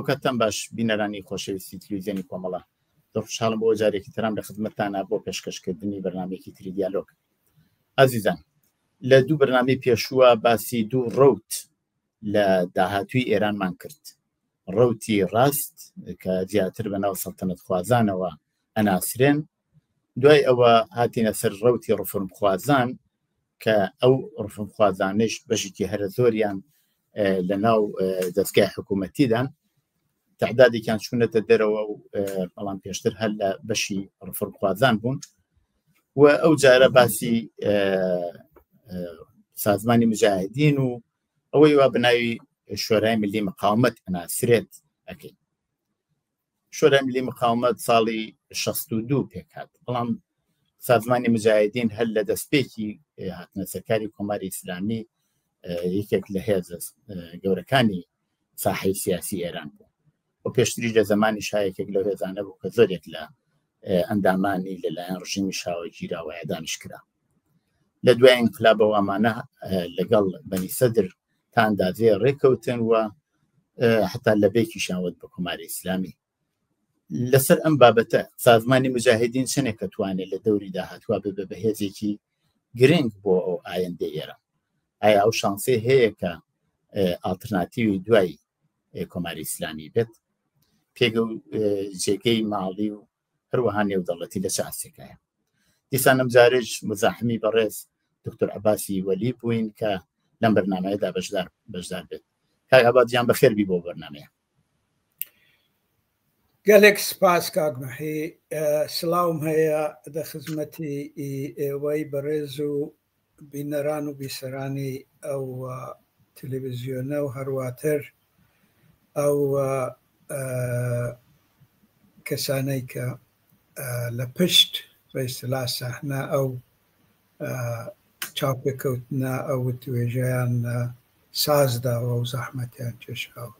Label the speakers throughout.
Speaker 1: کاتەم باش بینەرانی خۆشەویستی تلویزیۆنی کۆمەڵە دڵخۆشحاڵم بۆ جارێکی ترام لە خزمەتتانە بۆ پێشکەشکردنی بەرنامەیەکی تری دیالۆگ. ئازیزان، لە دوو بەرنامەی پێشووە باسی دوو ڕەوت لە داهاتووی ئێرانمان کرد. ڕەوتی ڕاست کە زیاتر بەناو سەڵتەنەت خوازانەوە ئەناسرێن، دوای ئەوە هاتینە سەر ڕەوتی ڕفرمخوازان کە ئەو ڕفرمخوازانش بەشێکی هەرە زۆریان لە ناو دەستگای حکوومەتیدان، تعدادێکیان چوونەتە دەرەوە و بەڵام پێشتر هەر لە بەشی ڕفرمخوازان بوون. و ئەو جارە باسی سازمانی مجاهدین و ئەوەی وا بناوی شۆرای ملی مقاومەت ئەناسرێت ئەکەین. شۆرای ملی مقاومەت ساڵی 62 پێکات، بەڵام سازمانی مجاهدین هەر لە دەستپێکی هاتنە سەرکاری کۆماری ئیسلامی یەکێک لە هێزە گەورەکانی ساحەی سیاسی ئێران بوو و پێشتری لە زمانی شایەکێک لەو هێزانە بوو کە زۆرێک لە ئەندامانی لەلایەن ڕژیمی شاوە گیراوە ئەدانیش کرا. لە دوای ئینقلابەوە ئەمانە لەگەڵ بەنی سەدر تا ئەندازەیە ڕێکەوتن و حتا لە بێکیشیان وت بە کۆماری ئیسلامی. لەسەر ئەم بابەتە سازمانی مجاهدین چنێک کە توانێت لە دەوری داهاتوە ببێ بە هێزێکی گرنگ بۆ ئەو ئایندەی ئێرە. ئایا ئەو شانسێ هەیە کە ئالترناتیوی دوای کۆماری ئیسلامی بێت؟ پێگە و جێگەی ماڵی و هەروەها نێودەوڵەتی لە چ ئاسێکایە؟ دیسان ئەم جارێژ مزاحمی بەڕێز دکتۆر عەباسی وەلی بووین کە لەم بەرنامەیەدا بەشدار بێت. کاک عەباسیان بەخێربی بۆ بەرنامەیە.
Speaker 2: گەلێک سپاس کاک مەحی، سڵاوم هەیە لە خزمەتی ئێوەی بەڕێز و بینەران و بیسەرانی ئەو تەلەڤیزیۆنە و هەرواتر ئەو کەسانەی کە لە پشت بە ئیستیلا ساحنە ئەو چاوپێکەوتنە ئەو توێژەیان سازداوە و زەحمەتیان کێشاوە.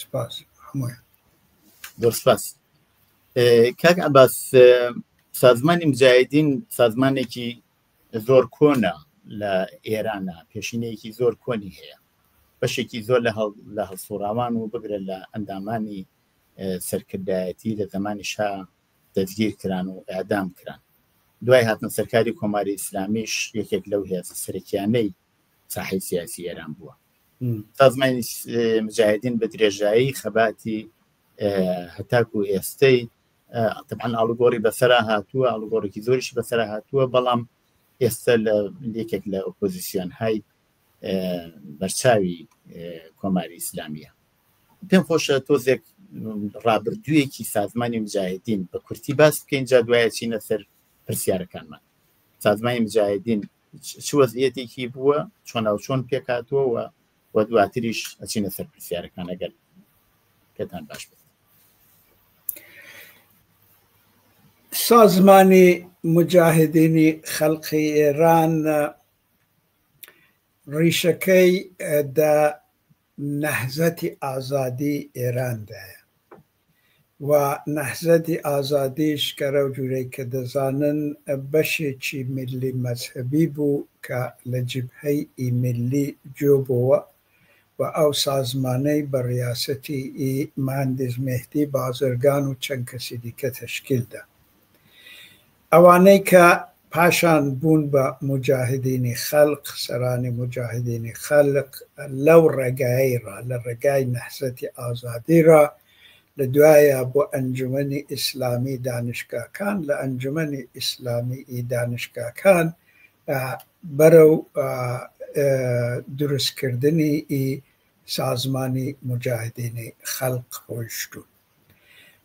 Speaker 2: سپاس هەموویان.
Speaker 1: دەرسپاس. کاک عەباس، سازمانی مجاهدین سازمانێکی زۆر کۆنە لە ئێرانە، پێشینەیەکی زۆر کۆنی هەیە، بەشێکی زۆر لە هەڵسوڕاوان و بگرە لە ئەندامانی سەرکردایەتی لە زمانی شا دەستگیر کران و ئەعدام کران. دوای هاتنە سەرکاری کۆماری ئیسلامیش یەکێک لەو هێزە سەرەکیانەی ساحەی سیاسی ئێران بووە. سازمانی مجاهدین بە درێژایی خەباتی هەتاکو ئێستەی طبعاً ئاڵوگۆڕی بەسەرا هاتووە، ئاڵوگۆڕێکی زۆریشی بەسەرا هاتووە، بەڵام ئێستا لە یەکێک لە ئۆپۆزیسیۆنهای بەرچاوی کۆماری ئیسلامیە. پێم خۆشە تۆزێک ڕابردوویەکی سازمانی مجاهدین بە کورتی باس بکەین، جا دوایە چینە سەر پرسیارەکانمان. سازمانی مجاهدین چ وەزعیەتێکی بووە، چۆن پێکاتووە و دواتریش ئەچینە سەر پرسیارەکان ئەگەر پێتان باش بێت.
Speaker 2: سازمانی مجاهدینی خەڵقی ئێران ڕیشەکەی دا نەهزەتی ئازادی ئێراندایە و نەهزەتی ئازادیش کەرە و جوورەی کە دەزانن بەشێکی ملی مەذهبی بوو کە لە جبهەی ملی جۆبەوە و ئەو سازمانەی بە ڕیاسەتی مهندس مهدی بازرگان و چەند کەسی دیکە تەشکیلدا. ئەوانەی کە پاشان بوون بە مجاهدینی خەڵق، سەرانی مجاهدینی خەڵق لەو ڕێگاییڕە، لە ڕێگای نەهزەتی ئازادیڕە، لە دوایە بۆ ئەنجومەنی ئیسلامی دانشگاکان، لە ئەنجومەنی ئیسلامی دانشگاکان بەرەو دروستکردنی سازمانی مجاهدینی خەڵق ڕۆیشتوون.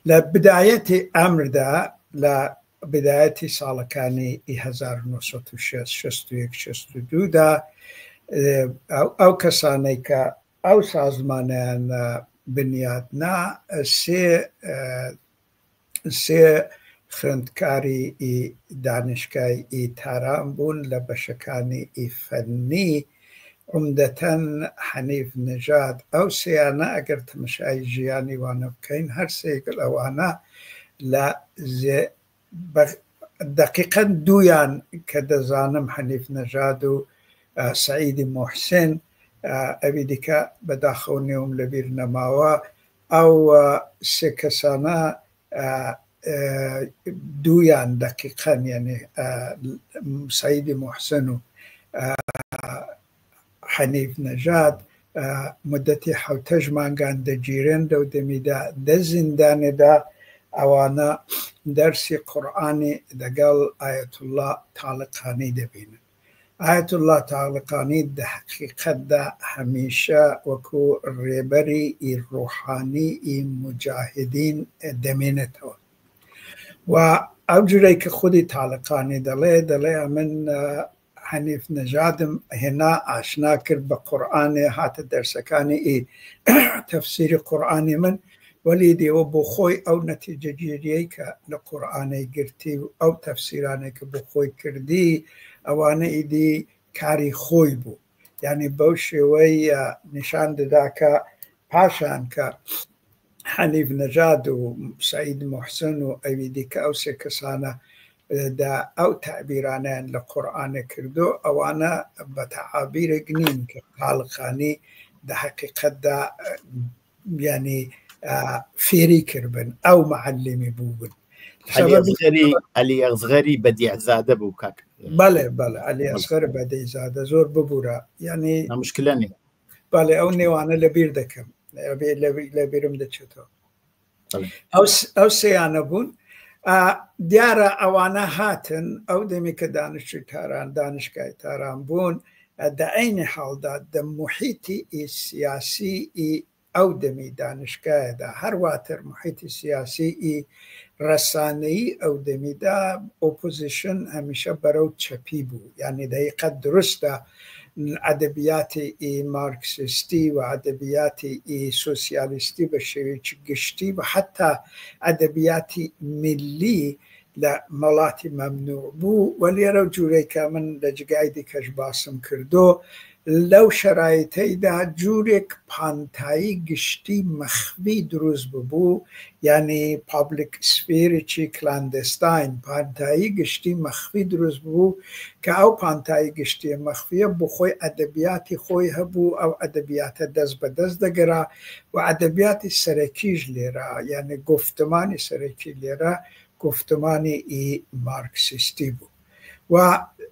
Speaker 2: لە بدایەتی ئەمردا، لە بدایەتی ساڵەکانی 1961-62 دا ئەو کەسانەی کە ئەو سازمانیان بنیادنا سێ خوێندکاری دانشگای تاران بوون لە بەشەکانی فەنی، عومدەتەن حەنیف نژاد. ئەو سێیانە ئەگەر تەمەشای ژیانی وانە بکەین، هەر سێگەل ئەوانە لە دقیقەن دوویان کە دەزانم حەنیف نەژاد و سەعیدی موحسین، ئەوی دیکە بەداخەو نێوم لەبیر نەماوە، أو سكسانا دويان دقيقا يعني سعيد محسن حنيف نجاد مدتي حوتج مانغان دا جيرين دو دميدا دا زندان دا أوانا درسي قرآني دا قال آية الله تعلقاني دبين آية الله تعلقاني دا حقيقة دا هميشة وكو الريبري الروحاني مجاهدين دمينتو وأوجري كخودي تعلقاني دلي من حنيف نجادم هنا عشنا كرب بقرآن هات الدرس كاني تفسير قرآني من وليدي وبخوي أو نتيجة جيريك لقرآن قرتي أو تفسيرانك بخوي كردي أو أنا إيدي كاري خوي بو يعني بوشوي نشان داك باشانك حنيف نجاد وسعيد محسن وأيديك أو سكسانا دا أو تعبيرانان لقرآن كردو أو أنا بتعابير جنين كالخاني دا حقيقة دا يعني فيري كربن أو معلمي بوبن
Speaker 1: علي أصغري بديع زادة بوكاك
Speaker 2: بله علي أصغر بديع زادة زور ببورا يعني
Speaker 1: مشكلة
Speaker 2: بله أو نيوانا لبير دكم لبيرم دكتو أو سيانا بون دیارە ئەوانە هاتن ئەو دەمی کە دانشگای تاران بوون دە عینی حاڵدا دە محیتی سیاسی ئەو دەمی دانشگایەدا هەرواتر محیتی سیاسی ڕەسانەیی ئەو دەمیدا ئۆپۆزیشن هەمیشە بەرەو چەپی بوو یعنی دەیقەت دروستە ئەدەبیاتی مارکسیستی و ئەدەبیاتی سۆسیالیستی بە شێوەیەکی گشتی و حتا ئەدەبیاتی میلی لە مەڵاتی مەمنوع بوو و لێرە جوورێکە من لە جگای دیکەش باسم کردو لەو شەرایطەیدا جوورێک پانتایی گشتی مەخفی دروست ببوو یعنی پابلیک سفێرێکی کلاندستاین پانتایی گشتی مەخفی دروست بوو کە ئەو پانتایی گشتی مەخفیە بۆ خۆی ئەدەبیاتی خۆی هەبوو ئەو ئەدەبیاتە دەست بەدەست دەگەرا و ئەدەبیاتی سەرەکیش لێرە یعنی گفتمانی سەرەکی لێرە گفتمانی مارکسیستی بوو و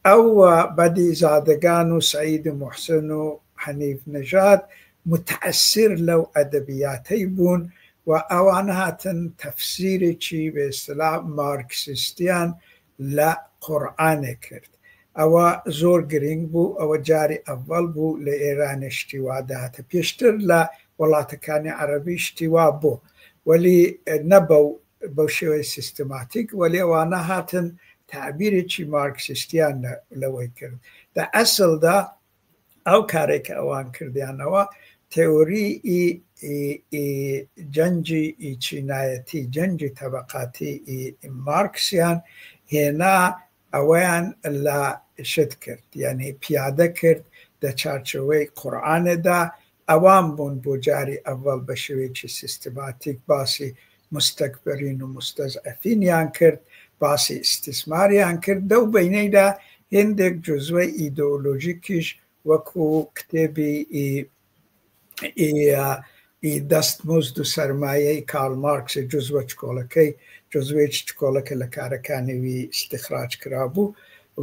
Speaker 2: أو بدي زادقان وسعيد محسن وحنيف نجاد متأثر لو أدبياتي بون وأوانات تفسيري شي بإصطلاح ماركسيستيان لا قرآن كرد أو زور جرينج بو أو جاري أول بو لإيران اشتوادات بيشتر لا والله تكاني عربي اشتوا بو ولي نبو بوشوي سيستماتيك ولي أوانات تعبيري شي ماركسيستيان لوي كرد دا أصل دا أو كاريك أوان كرديان أو تيوري جنجي چينايتي جنجي طبقاتي ماركسيان هنا أوان لا شد كرد يعني بيادة كرد دا چارچوي قرآن دا أوان بون بوجاري أول بشوي شي سيستماتيك باسي مستكبرين ومستضعفين يان كرد باسی استثماریان کرد دو بینیدا هندێک جزوه ئیدئۆلۆژیکیش وەکو کتێبی دەستمزد و سەرمایەی کارل مارکس جزوە چکۆڵەکەی جزوێکی چکۆڵەکە لە کارەکانیوی استخراج کرابوو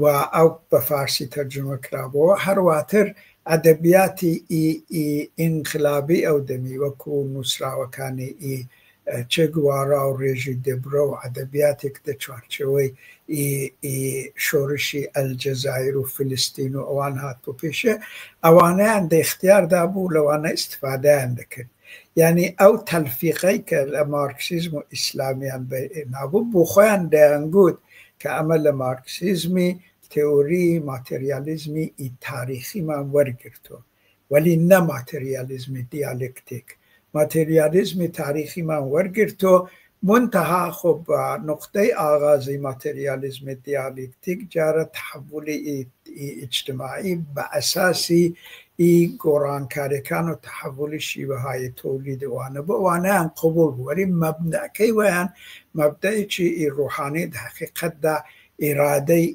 Speaker 2: و ئەو بە فارسی تەرجمە کرابەوە هەرواتر ئەدەبیاتی ئینقلابی ئەو دەمی وەکو نووسراوەکانی چه گوارا و ڕێژی دەبرە و ئەدەبیاتێک دە چوارچەوەی شۆڕشی ئەلجەزایر و فلستین و ئەوان هات بۆ پێشە ئەوانەیان دە اختیاردا بوو لەوانە ئیستفادەیان دەکرد یعنی ئەو تەلفیقەی کە لە مارکسیزم و ئیسلامیان نابوو بۆ خۆیان دەیانگوت کە ئەمە لە مارکسیزمی تئۆری ماتریالیزمی تاریخیمان وەرگرتووە وەلی نە ماتریالیزمی دیالکتیک ماتریالیزمی تاریخیمان وەرگرتۆ منتها خب نقطەی ئاغازی ماتریالیزمی دیالکتیک جارە تحولی اجتماعی بە ئەساسی گۆڕانکاریەکان و تحولی شیوەهای تۆلیدوانە بۆ ئەوانەیان قبول بوو وەلی مەبدەکەی ویان مەبدەیەکی ڕوحانی حقیقەتدا ئیرادەی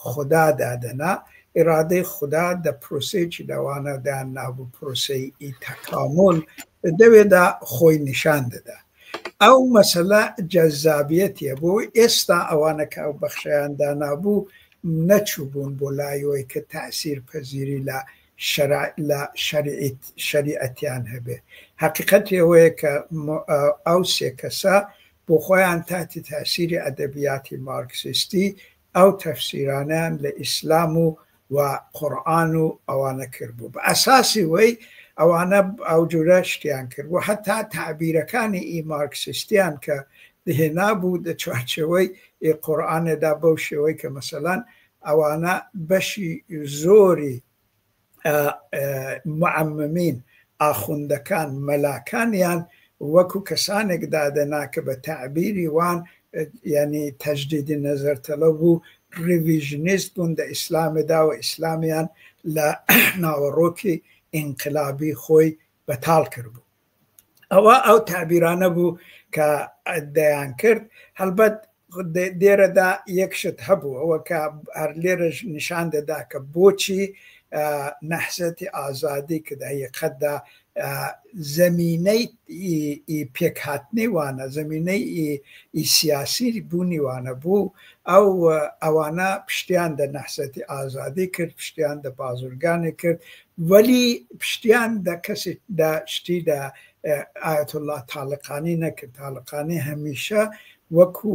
Speaker 2: خوددا دادەنا ئیرادەی خوددا دە پرۆسەیەکی لەوانە دایان نابوو پرۆسەی تەکامل دەوێدا خۆی نیشان دەدا ئەو مەسەلە جەذابیەتیە بۆ ئێستا ئەوانە کە ئەو بەخشیان دانابوو نەچوو بوون بۆ لایەوەی کە تەأسیر پەزیری لە شەریعەتیان هەبێ حقیقەتی ئەوەیە کە ئەو سێ کەسە بۆ خۆیان تاتی تەأسیری ئەدەبیاتی مارکسیستی ئەو تەفسیرانیان لە ئیسلام و قورئان و ئەوانە کردبوو بە ئەساسی وەی ئەوانە ئەو جورە شتیان کرد و حتا تعبیرەکانی ئی مارکسیستیان کە دهێنا بوو لە چوارچێوەی قورئانێدا بەو شێوەی کە مەسەلەن ئەوانە بەشی زۆری معەممین ئاخوندەکان مەلاکانیان وەکو کەسانێک دادەنا کە بە تعبیری وان یعنی تەجدیدی نەزەرتەلە بوو ریڤیژنیست بوون لە ئیسلامدا و ئیسلامیان لە ناوەڕۆکی ئینقلابی خۆی بەتاڵ کردبوو ئەو تعبیرانە بوو کە دەیان کرد هەڵبەت دێرەدا یەکشت هەبوو ئەوە کە هەر لێرەش نیشان دەدا کە بۆچی نەحزەتی ئازادی کە دەیەقەتدا زەمینەی پێکهاتنی وانە زەمینەی سیاسی بوونی وانە بوو ئەوانە پشتیان دە نەحزەتی ئازادی کرد پشتیان دە بازرگانی کرد وەلی پشتیان دە کەسی دا شتی دا ئایەت الله تاڵقانی نەکرد تاڵقانی هەمیشە وەکو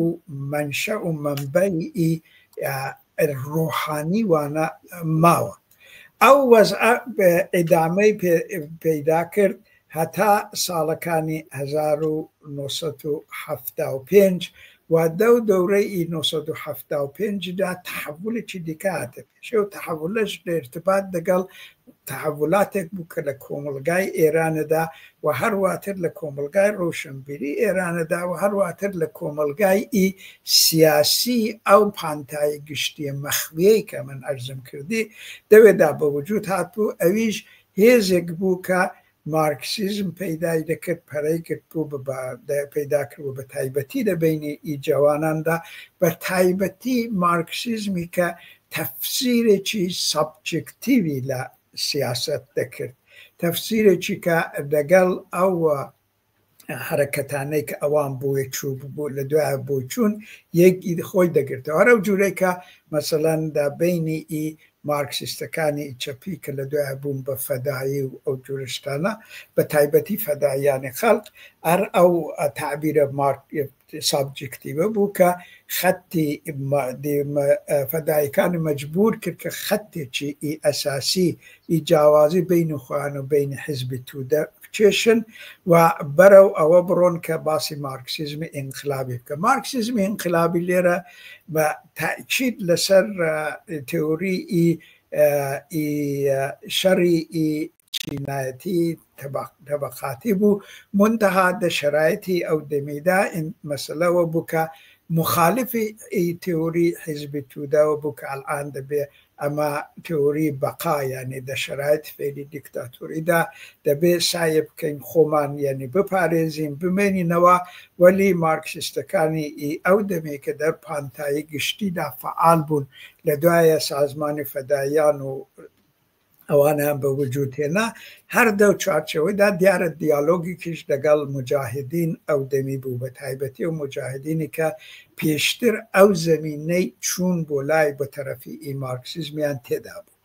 Speaker 2: منشە و منبەی ڕۆحانی وانە ماوە ئەو وەزعە ئیدامەی پەیدا کرد هەتا ساڵەکانی 1975 و دەورەی 1975دا تحولێکی دیکە هاتە پێش و تحولەش لە ارتباط لەگەڵ تحولاتێک بوو کە لە کۆمەلگای ئێرانەدا و هەرواتر لە کۆمەلگای ڕۆشنبیری ئێرانەدا و هەرواتر لە کۆمەلگای سیاسی ئەو پانتای گشتیە مەخویەی کە من ئەرزم کردی دەوێدا بە وجود هاتبوو ئەویش هێزێک بوو کە مارکسیزم پەیدای دەکرد پەرەی کرد بوو پەیدا کردبوو بە تایبەتی لە بینی جواناندا بە تایبەتی مارکسیزمی کە تەفسیرێکی سابجکتیوی لە سیاست دەکرد تەفسیرێکی کە لەگەڵ ئەو حرەکەتانەی کە ئەوان بۆیە چوو بوو لە دوای بۆ چوون یەکی خۆی دەگرتەوە هەرە جوورەی کە مەسەلەن دا بینی مارکسیستەکانی چەپی کە لە دوای بوون بە فەدایی و ئەو جورشتانە بە تایبەتی فەداییانی خەڵق هەر ئەو تعبیرە سابجکتیڤە بوو کە خەتی فەداییەکانی مەجبور کرد کە خەتێکی ئەساسی جیاوازی بین خۆیان و بین حیزبی توودە بچێشن و بەرەو ئەوە بڕۆن کە باسی مارکسیزمی ئینقلابی بکە مارکسیزمی ئینقلابی لێرە بە تاکید لەسەر تئۆری شەڕی چینایەتی طبقاتی بوو منتها لە شرایطی ئەو دەمێدا مەسەلەوە بوو کە مخالفی تئۆری حیزبی توودەوە بوو کە ئەلعان دەبێ ئەمە تئۆری بەقا یعنی دە شرایط فێری دیکتاتۆریدا دەبێ سایە بکەین خۆمان یعنی بپارێزین بمێنینەوە وەلی مارکسیستەکانی ئەو دەمێ کە دەر پانتایی گشتیدا فعال بوون لە دوایە سازمانی فەداییان و ئەوانیان بە وجود هێنا هەر دەو چوارچەوەیدا دیارە دیالۆگێکیش لەگەڵ مجاهدین ئەو دەمی بوو بە تایبەتی و مجاهدینی کە پێشتر ئەو زەمینەی چوون بۆ لای بە تەرەفی مارکسیزمیان تێدا بوو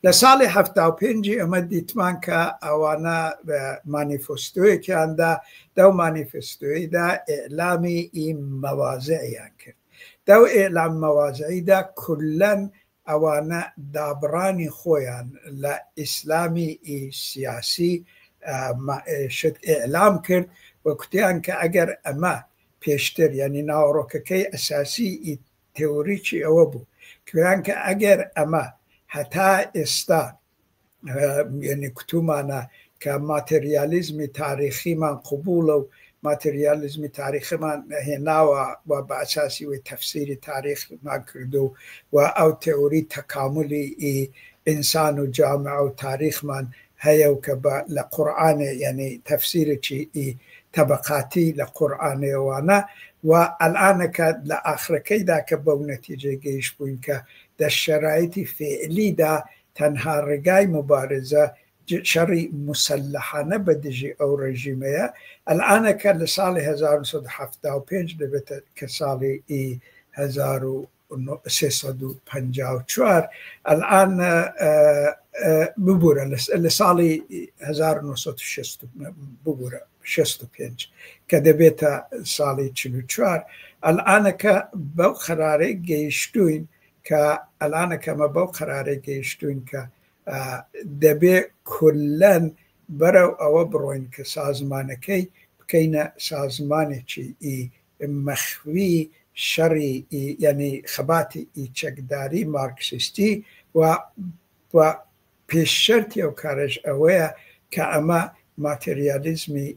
Speaker 2: لە ساڵی 75 ئەمە دیتمان کە ئەوانە مانیفۆستۆیەکیاندا دەو مانیفۆستۆیدا ئێعلامی مەوازعیان کرد دەو ئێعلام مەوازعیدا کولەن ئەوانە دابڕانی خۆیان لە ئیسلامی سیاسی ئێعلام کرد وە کوتیان کە ئەگەر ئەمە پێشتر یعنی ناوەڕۆکەکەی ئەساسی تئۆریکی ئەوە بوو کویان کە ئەگەر ئەمە هەتا ئێستا یعنی کوتومانە کە ماتریالیزمی تاریخیمان قبولە و ماتریالیزمی تاریخمان هێناوە و بە ئەساسی وی تەفسیری تاریخمان کردو و ئەو تئۆری تەکاملی ئینسان و جامعە و تاریخمان هەیە و کە لە قورئانێ یعنی تەفسیرێکی طبقاتی لە قورئانێوانە و ئەلعانەکە لە ئاخرەکەیدا کە بەو نەتیجەی گەیشت بووین کە دە شەرایطی فعلیدا تەنها ڕێگای مبارزە شەڕی مسلحانە بەدژی ئەو ڕێژیمەیە ئەلعانە کە لە ساڵی 1975 دەبێتە کە ساڵی 1354 الآن ببورە لە ساڵی 1965 کە دەبێتە ساڵی 44 ئەلعانەکە بەو قەرارەی گەیشتوین کە ئەلعانەکەمە بەو قەرارەی گەیشتوین کە دەبێ کولەن بەرەو ئەوە بڕۆین کە سازمانەکەی بکەینە سازمانێکی مەخوی شەڕی یعنی خەباتی چەکداری مارکسیستی و پێششەرتی ئەو کارەش ئەوەیە کە ئەمە ماتریالیزمی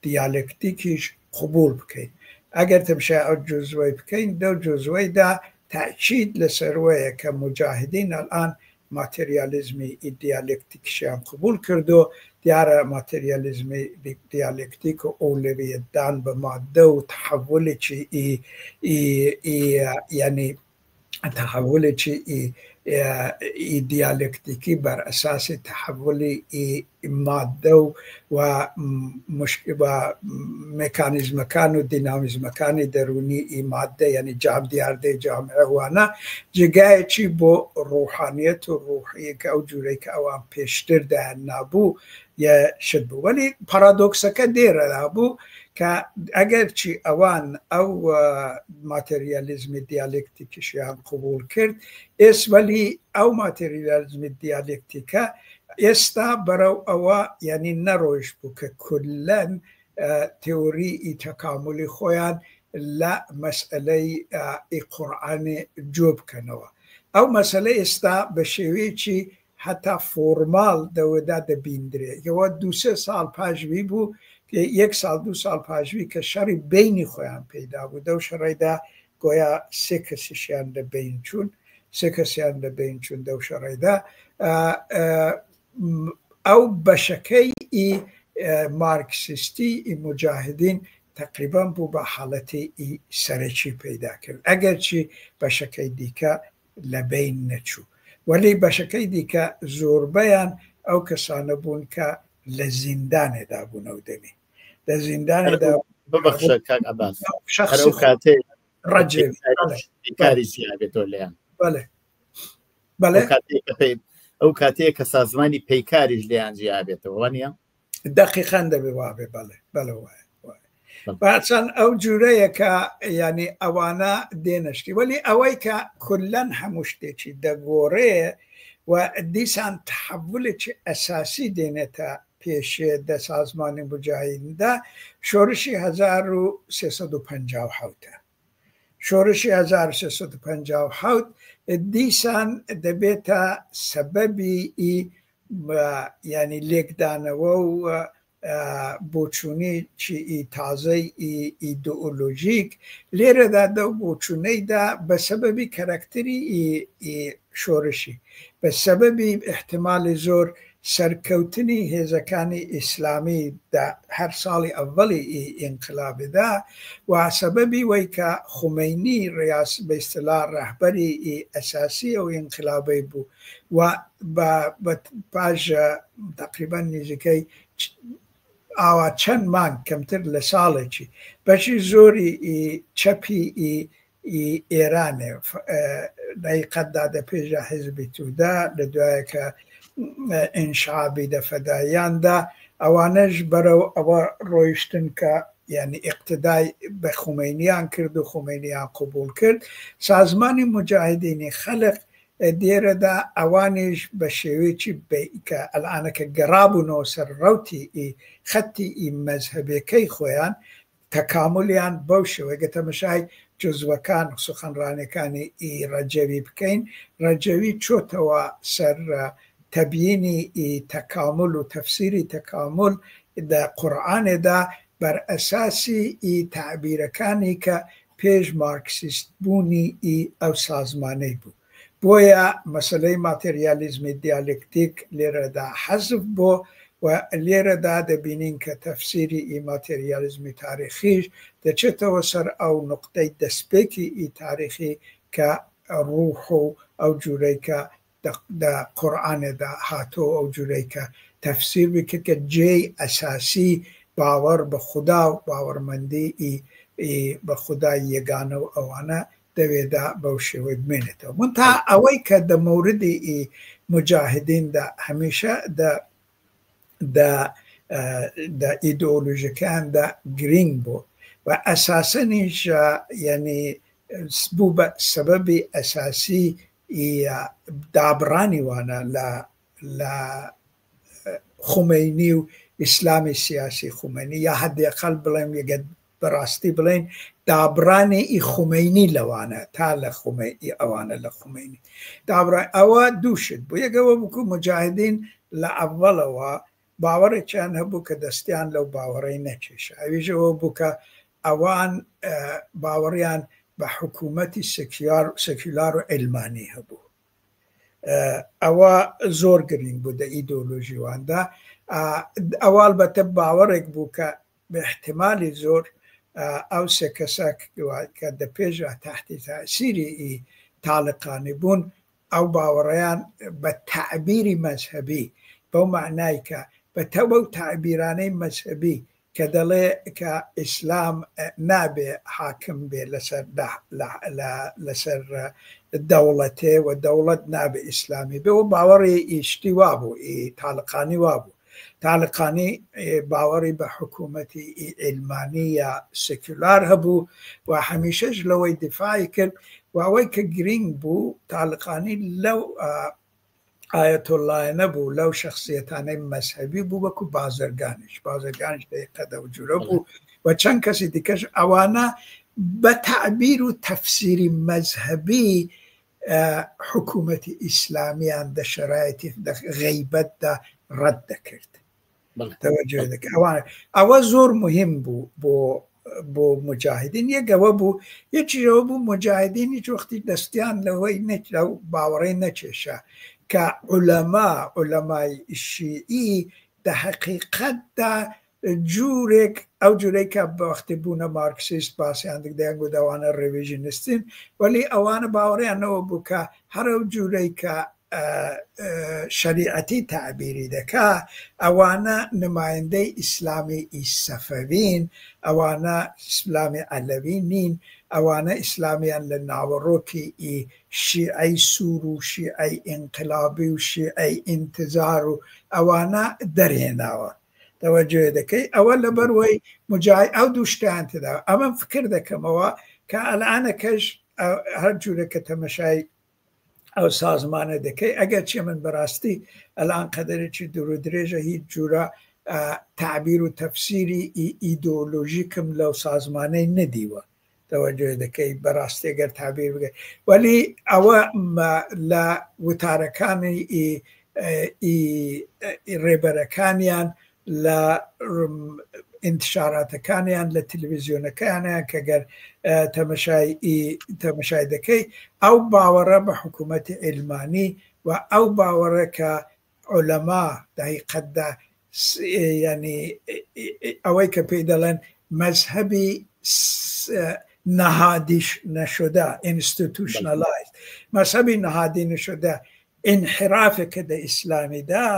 Speaker 2: دیالکتیکیش قبول بکەین ئەگەر تەمشا ئەو جزوەی بکەین دەو جزوەیدا تاکید لەسەروەیە کە مجاهدین الان ماتریالیزمی دیالکتیکیشیان قبول کردو دیارە ماتریالیزمی دیالکتیک و ئەولویەتدان بە مادە و تحولێکی یعنی تحولێکی دیالکتیکی بر اساس تحول ماده و مکانیزمەکان و دینامیزمەکانی دەرونی ماده یعنی جام دیارده جامعه وانە جگایەکی بۆ ڕوحانیەت و ڕوحیە کە ئەو جوورەی کە ئەوان پێشتر دایان نابوو شت بوو وەلی پارادۆکسەکە دێرەدا بوو کە ئەگەرچی ئەوان ئەو ماتریالیزمی دیالکتیکیشیان قبول کرد وەلی ئەو ماتریالیزمی دیالکتیکە ئێستا بەرەو ئەوە یعنی نەڕۆیش بوو کە کولەن تێوری تەکاملی خۆیان لە مەسئلەی قورئانی جۆ بکەنەوە ئەو مەسئلە ئێستا بە شێوەیەکی حتا فۆرمال دەوەدا دەبیندرێ ئەوە 2-3 ساڵ پاشوی بوو 1 ساڵ 2 ساڵ پاشوی کە شەڕی بینی خۆیان پەیدا بوو دەو شەڕێدا گۆیا 3 کەسیشیان لە بین چوون 3 کەسیان لە بین چوون دەو شەڕێدا ئەو بەشەکەی مارکسیستی مجاهدین تقریبا بوو بە حاڵەتی سەرەکی پەیدا کرد ئەگەرچی بەشەکەی دیکە لە بین نەچوو وەلی بەشەکەی دیکە زۆربەیان ئەو کەسانە بوون کە لە زیندانێدا بوون ئەو دەمی لە زیندانێدا
Speaker 1: ببەخشە کاک عەباس ئەو کاتێ
Speaker 2: ڕەجەوی
Speaker 1: کاری زیابێتەوە لێیان
Speaker 2: بەڵێ
Speaker 1: ئەو کاتەیە کە سازمانی پەیکاریش لێیان زیابێتەوە وانە
Speaker 2: دەقیقەن دەبێ وابێ بەڵێ وایە باشان ئەو جوورەیە کە ینی ئەوانە دێنشتی وەلی ئەوەی کە کولەن هەموو شتێکی دەگۆڕێ و دیسان تحولێکی ئەساسی دێنێتە پێشێ دە سازمانی مجاهدیندا شۆڕشی 1357 شۆڕشی 1357 دیسان دەبێتە سەبەبی ینی لێکدانەوە و بۆچوونی تازەی ئیدئۆلۆژیک لێرەدا دەو بۆچوونەیدا بە سەبەبی کەرەکتەری شۆڕشی بە سەبەبی احتیمالی زۆر سەرکەوتنی هێزەکانی ئیسلامی هەر ساڵی ئەڤەڵی ئینقلابدا و سەبەبی وەی کە خومەینی ڕیاس بە ئیستیلاح ڕەهبەری ئەساسی ئەو ئینقلابەی بوو و بە پاش تقریبا نزیکەی ئاوا چەند مانگ کەمتر لە ساڵێکی بەشی زۆری چەپی ئێرانێ دەیقەتدا دەپێژە حیزبی تودا لە دوایە کە ئینشعابی دەفەداییاندا ئەوانەش بەرەو ئەوە ڕۆیشتن کە یعنی ئیقتیدای بە خومەینیان کرد و خومەینیان قبول کرد سازمانی مجاهدینی خەلق دێرەدا ئەوانیش بە شێوەیەکی کە ئەلعانەکە گەڕابوونەوە سەر ڕەوتی خەتی مەزهەبەکەی خۆیان تەکاملیان بەو شێوەیە تەمەشای جزوەکان سخەنڕانەکانی ڕەجەوی بکەین ڕەجەوی چۆتەوە سەر تەبیینی تەکامل و تەفسیری تەکامل لە قورئانێدا بەر ئەساسی تعبیرەکانی کە پێش مارکسیست بوونی ئەو سازمانەی بوو بۆیە مەسەلەی ماتریالیزمی دیالکتیک لێرەدا حەزف بۆ و لێرەدا دەبینین کە تەفسیری ماتریالیزمی تاریخیش دەچێتەوە سەر ئەو نقطەی دەستپێکی تاریخی کە ڕوح و ئەو جوورەی کە لە قورئانێدا هاتۆ ئەو جوورەی کە تفسیر بکە کە جێی ئەساسی باوەڕ بە خوددا و باوەڕمەندی بە خودای یەگانە و ئەوانە دەوێدا بەو شێوەی بمێنێتەوە منتا ئەوەی کە دە موردی مجاهدیندا هەمیشە دا ئیدۆلۆژیەکاندا گرنگ بوو و ئەساسەنیش یعنی بوو بە سەبەبی ئەساسی دابڕانی وانە لە خومینی و ئیسلامی سیاسی خومینی یا حداقل بڵێم یەگەر بەڕاستی بڵێن دابڕانی خومینی لەوانە تا لە خومینی ئەوانە لە خومینی دابڕان ئەوە دووشت بوو یەکەوە بکو مجاهدین لە ئەڤەڵەوە باوەڕێکیان هەبوو کە دەستیان لەو باوەڕەی نەکێشە ئەویژەوە بوو کە ئەوان باوەڕیان بە حکوومەتی سەکیولار و ئەلمانی هەبوو ئەوە زۆر گرنگ بوو دە ئیدۆلۆژیواندا ئەوە البەتە باوەڕێک بوو کە بە احتیمالی زۆر ئەو سێ کەسە کە دەپێژە تحتی تاثیری تاڵقانی بوون ئەو باوەڕیان بە تعبیری مەذهبی بەو معنای کە بە تەوە و تعبیرانەی مەذهبی کە دەڵێ کە ئیسلام نابێ حاکم بێ لەسەر دەوڵەتێ و دەوڵەت نابێ ئیسلامی بێ و باوەڕی ئیشتی وابوو تاڵقانی وابوو تاڵقانی باوەڕی بە حکوومەتی ئیلمانی یا سکولار هەبوو و هەمیشەش لەوەی دفاعی کرد و ئەوەی کە گرنگ بوو تاڵقانی لەو ئایەتۆڵایە نەبوو لەو شخصیەتانەی مەذهبی بوو وەکو بازرگانیش دەیقەدە و جورە بوو و چەند کەسی دیکەش ئەوانە بە تعبیر و تەفسیری مەذهبی حکوومەتی ئیسلامیان دە شەرایەتی غەیبەتدا ڕەت دەکرد تەوەجۆ دەکرد ئەوە زۆر مهم بوو بۆ مجاهدین یەکەوە بوو یەکیەوە بوو مجاهدین هیچ وەختی دەستیان لەوەی لەو باوەڕەی نەچێشە کە عولەمای شیعی دە حەقیقەتدا جورێک ئەو جورەی کە بەوەختی بوونە مارکسیست باسییان دەیان گوت ئەوانە ڕێڤیژنستین وەلی ئەوانە باوەڕیانەوە بوو کە هەرو جورەی کە شریعەتی تعبیری دەکا ئەوانە نمایندەی ئیسلامی ئیسەفەوین ئەوانە ئیسلامی عەلەوی نین ئەوانە ئیسلامیان لە ناوەڕۆکی شیعەی سوور و شیعەی ئینقلابی و شیعەی ئینتزار و ئەوانە دەرهێناوە تەوەجۆ دەکەی ئەوە لەبەرەوەی مجاهد ئەو دوو شتیان تێدا ئەمەم فکر دەکەمەوە کە ئەلانەکەش هەر جوورەکە تەمەشای ئەو سازمانە دەکەی ئەگەر چی من بەڕاستی ئەلان قەدەرێکی دوور و درێژە هیچ جورە تعبیر و تەفسیری ئیدۆلۆژیکم لەو سازمانەی نەدیوە تەوەجۆ دەکەی بەڕاستی ئەگەر تعبیر بگەی وەلی ئەوە لە وتارەکانی ڕێبەرەکانیان لە انتشاراتەکانیان لە تەلەڤیزیۆنەکانیان کە گەر تەمەشای دەکەی ئەو باوەڕە بە حکوومەتی ئیلمانی و ئەو باوەڕە کە عولەما دەیقەتدا ینی ئەوەی کە پێی دەڵێن مەذهبی نەهادی نەشدە ئینستیتوشنەلایز مەذهبی نەهادی نەشدە انحرافێکە دە ئیسلامیدا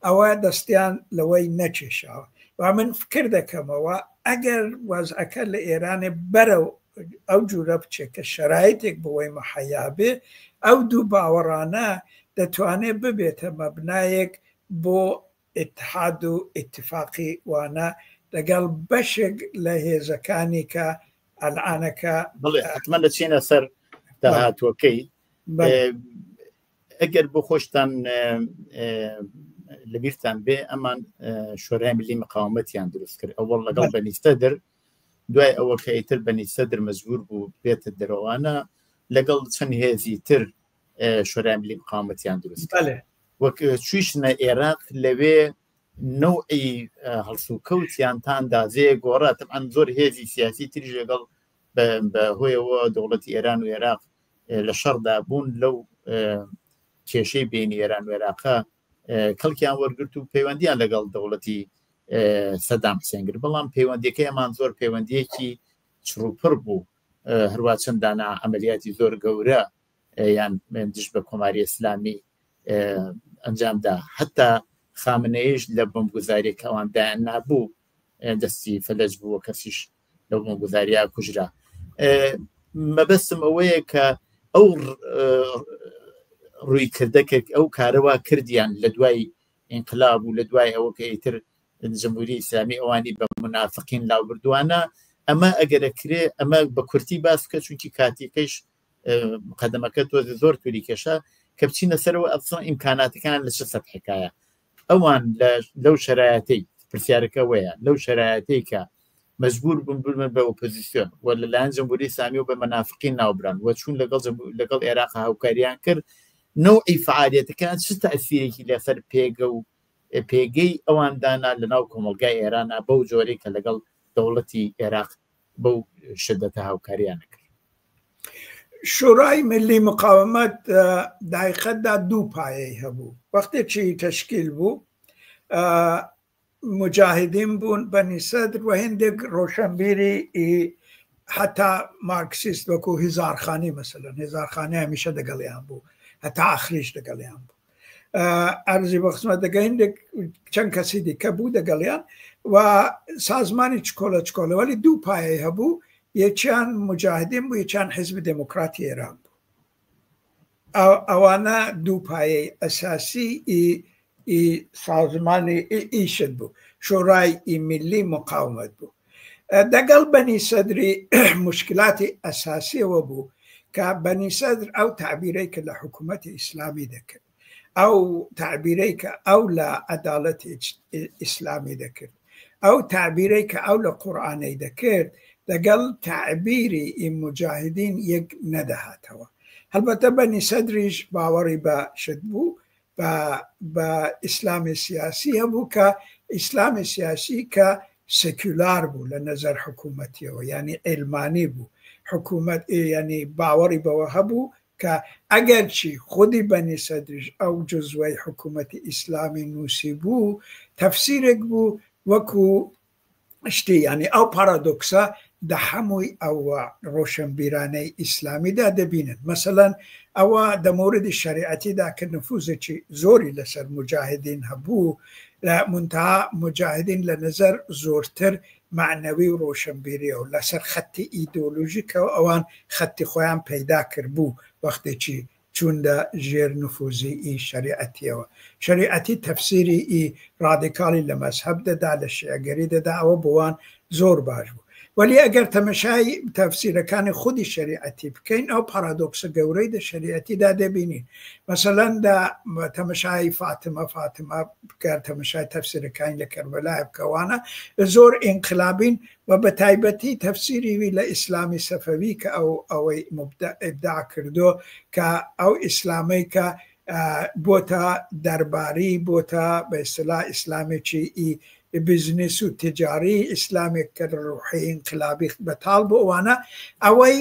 Speaker 2: ئەوە دەستیان لەوەی نەچێشاوە و من فکر دەکەمەوە ئەگەر وەزعەکە لە ئێرانێ بەرەو ئەو جورە بچێت کە شەرایطێک بۆی مەحەیابێ ئەو دوو باوەڕانە دەتوانێت ببێتە مەبنایەک بۆ ئیتحاد و ئیتفاقی وانە لەگەڵ بەشێک لە هێزەکانی کە ئەلعانەکە
Speaker 1: بڵێ حتمما دەچێنە سەر داهاتوەکەی ئەگەر بۆ خۆشتان لەبیرتان بێ ئەمان شۆرای ملی مقاومەتیان دروست کرد ئەوەڵ لەگەڵ بەنی سەدر دوای ئەوە کە ئیتر بەنی سەدر مەجبور بوو بێتە دەرەوانە لەگەڵ چەند هێزی تر شۆرای ملی مقاومەتیان دروست کرد وەک چویشنە عێراق لەوێ نەوعی هەڵسوکەوتیان تا ئەندازەیە گۆڕا تەبعاً زۆر هێزی سیاسی تریش لەگەڵ بەهۆیەوە دەوڵەتی ئێران و عێراق لە شەڕدا بوون لەو کێشەی بینی ئێران و عێراقا کەڵکیان وەرگرت و پەیوەندیان لەگەڵ دەوڵەتی سەدام حوسێن کرد بەڵام پەیوەندیەکەی ئەمان زۆر پەیوەندیەکی چڕوپڕ بوو هەروە چەندانە عەمەلیاتی زۆر گەورە یان دژ بە کۆماری ئیسلامی ئەنجامدا حتا خامنەیش لە بۆمبگوزاریەکە ئەواندا نابوو دەستی فەلەج بووە کەسیش لەو بۆمبگوزاریە کوژرا. مەبەستم ئەوەیە کە ئەو ڕوویکردەکە ئەو کارەوە کردیان لە دوای ئینقلاب و لە دوای ئەوە کە ئیتر جمهوری ئیسلامی ئەوانی بە منافقین لاو بردووانە، ئەمە ئەگەرەکرێ ئەمە بە کورتی باس بکە چونکی کاتێکەش قەدەمەکە تۆ زۆر تووری کێشە کە بچینە سەرەوە ئەفسان ئیمکاناتەکان لە چه سەتحکایە. ئەوان لەو شەرایەتەی پرسیارەکە وەیە لەو شەرایەتەی کە مەجبور بن بە ئۆپۆزیسیۆن و لەلایەن جمهوری ئیسلامی و بە منافقین ناوبران و چوون لەگەڵ عێراق هاوکاریان کرد، نوعی فعالیەتەکان چ تەئسیرێکی لەسەر پێگە و پێگەی ئەواندانا لە ناو کۆمەلگای ئێرانە بەو جۆرەی کە لەگەڵ دەوڵەتی عێراق بەو شدەتە هاوکاریانە کرد.
Speaker 2: شورای ملی مقاومت دایقەتدا دوو پایەی هەبوو. وەختێکی تەشکیل بوو مجاهدین بوون بەنی سەدر و هێندێک ڕۆشنبیری حتا مارکسیست وەکو هزارخانی مەسەلەن هزارخانی هەمیشە دەگەڵیان بوو هەتا ئاخریش دەگەڵیان بوو. ئەرزی بە خزمەت دەگە هێندێک چەند کەسی دیکە بوو دەگەڵیان و سازمانی چکۆلە وەلی دوو پایەی هەبوو، یەکیان مجاهدین بوو یەکیان حیزب دموکراتی ئێران بوو. ئەوانە دوو پایەی ئەساسی سازمانی ئیشت بوو، شورای ملی مقاومت بوو. دەگەڵ بەنی سەدری مشکلاتی ئەساسیەوە بوو کە بەنی سەدر ئەو تعبیرەی کە لە حکوومەتی ئیسلامی دەکرد، ئەو تعبیرەی کە ئەو لە عەداڵەتی ئیسلامی دەکرد، ئەو تعبیرەی کە ئەو لە قورئانەی دەکرد لەگەڵ تعبیری مجاهدین یەک نەدەهاتەوە. هەڵبەتە بەنی سەدریش باوەڕی بە شت بوو بە ئیسلامی سیاسی هەبوو کە ئیسلامی سیاسی کە سکولار بوو لە نەزەر حکوومەتیەوە، یعنی ئێلمانی بوو. حکوومەت ینی باوەڕی بەوە هەبوو کە ئەگەر چی خودی بەنی سەدریش ئەو جزوەی حکوومەتی ئیسلامی نووسی بوو تەفسیرێک بوو وەکو شتی، ینی ئەو پارادۆکسە دە هەمووی ئەوە ڕۆشنبیرانەی ئیسلامیدا دەبینن. مەسەلەن ئەوە دەموردی شریعەتیدا کە نفوزێکی زۆری لەسەر مجاهدین هەبوو، لە منتها مجاهدین لە نظر زۆرتر معنەوی و ڕۆشنبیریە و لەسەر خەتی ئیدۆلۆژیکەوە ئەوان خەتی خۆیان پەیدا کرد بوو وەختێکی چووندا ژێر نفوزی شریعەتیەوە. شریعەتی تەفسیری ڕادیکالی لە مەزهەب دەدا لە شیعەگەری دەدا، ئەوە بۆوان زۆر باش بوو. ولی ئەگەر تەمەشای تەفسیرەکانی خودی شریعەتی بکەین ئەو پارادۆکسە گەورەی لە شریعەتیدا دەبینین. مەسەلەن تەمەشای فاتمە بکات، تەمەشای تەفسیرەکانی لە کەربەلای بکەوانە زۆر ئینقلابین و بە تایبەتی تەفسیری لە ئیسلامی سەفەوی کە ئەوەی ئبداع کردو کە ئەو ئیسلامی کە بۆتە دەرباری بۆتە بە ئیستیلاح ئیسلامێکی بزنس و تجاری ئیسلامێک کە ڕوحی ئینقلابی بەتاڵ بۆ ئەوانە ئەوەی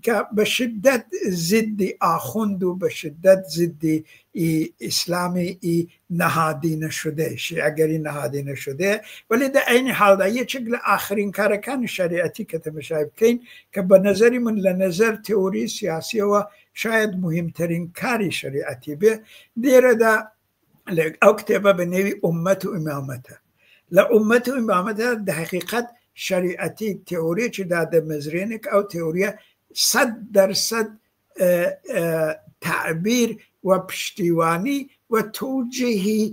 Speaker 2: کە بە شدت زدی ئاخوند و بە شدت زدی ئیسلامی نەهادینە شدە شیعەگەری نەهادینە شدە. ولی لە عینی حاڵدا یەکێک لە ئاخرین کارەکانی شریعەتی کە تەماشای بکەین کە بە نەزەری من لە نەزەر تئۆری سیاسیەوە شاید مهمترین کاری شریعەتی بێ، لێرەدا ئەو کتێبە بە نێوی ئومەت و ئیمامەتە. لە ئومەت و ئیمامەتە دە حقیقەت شریعەتی تئۆریەکی دادەمەزرێنێک ئەو تئۆریە 100% تعبیر و پشتیوانی و توجیهی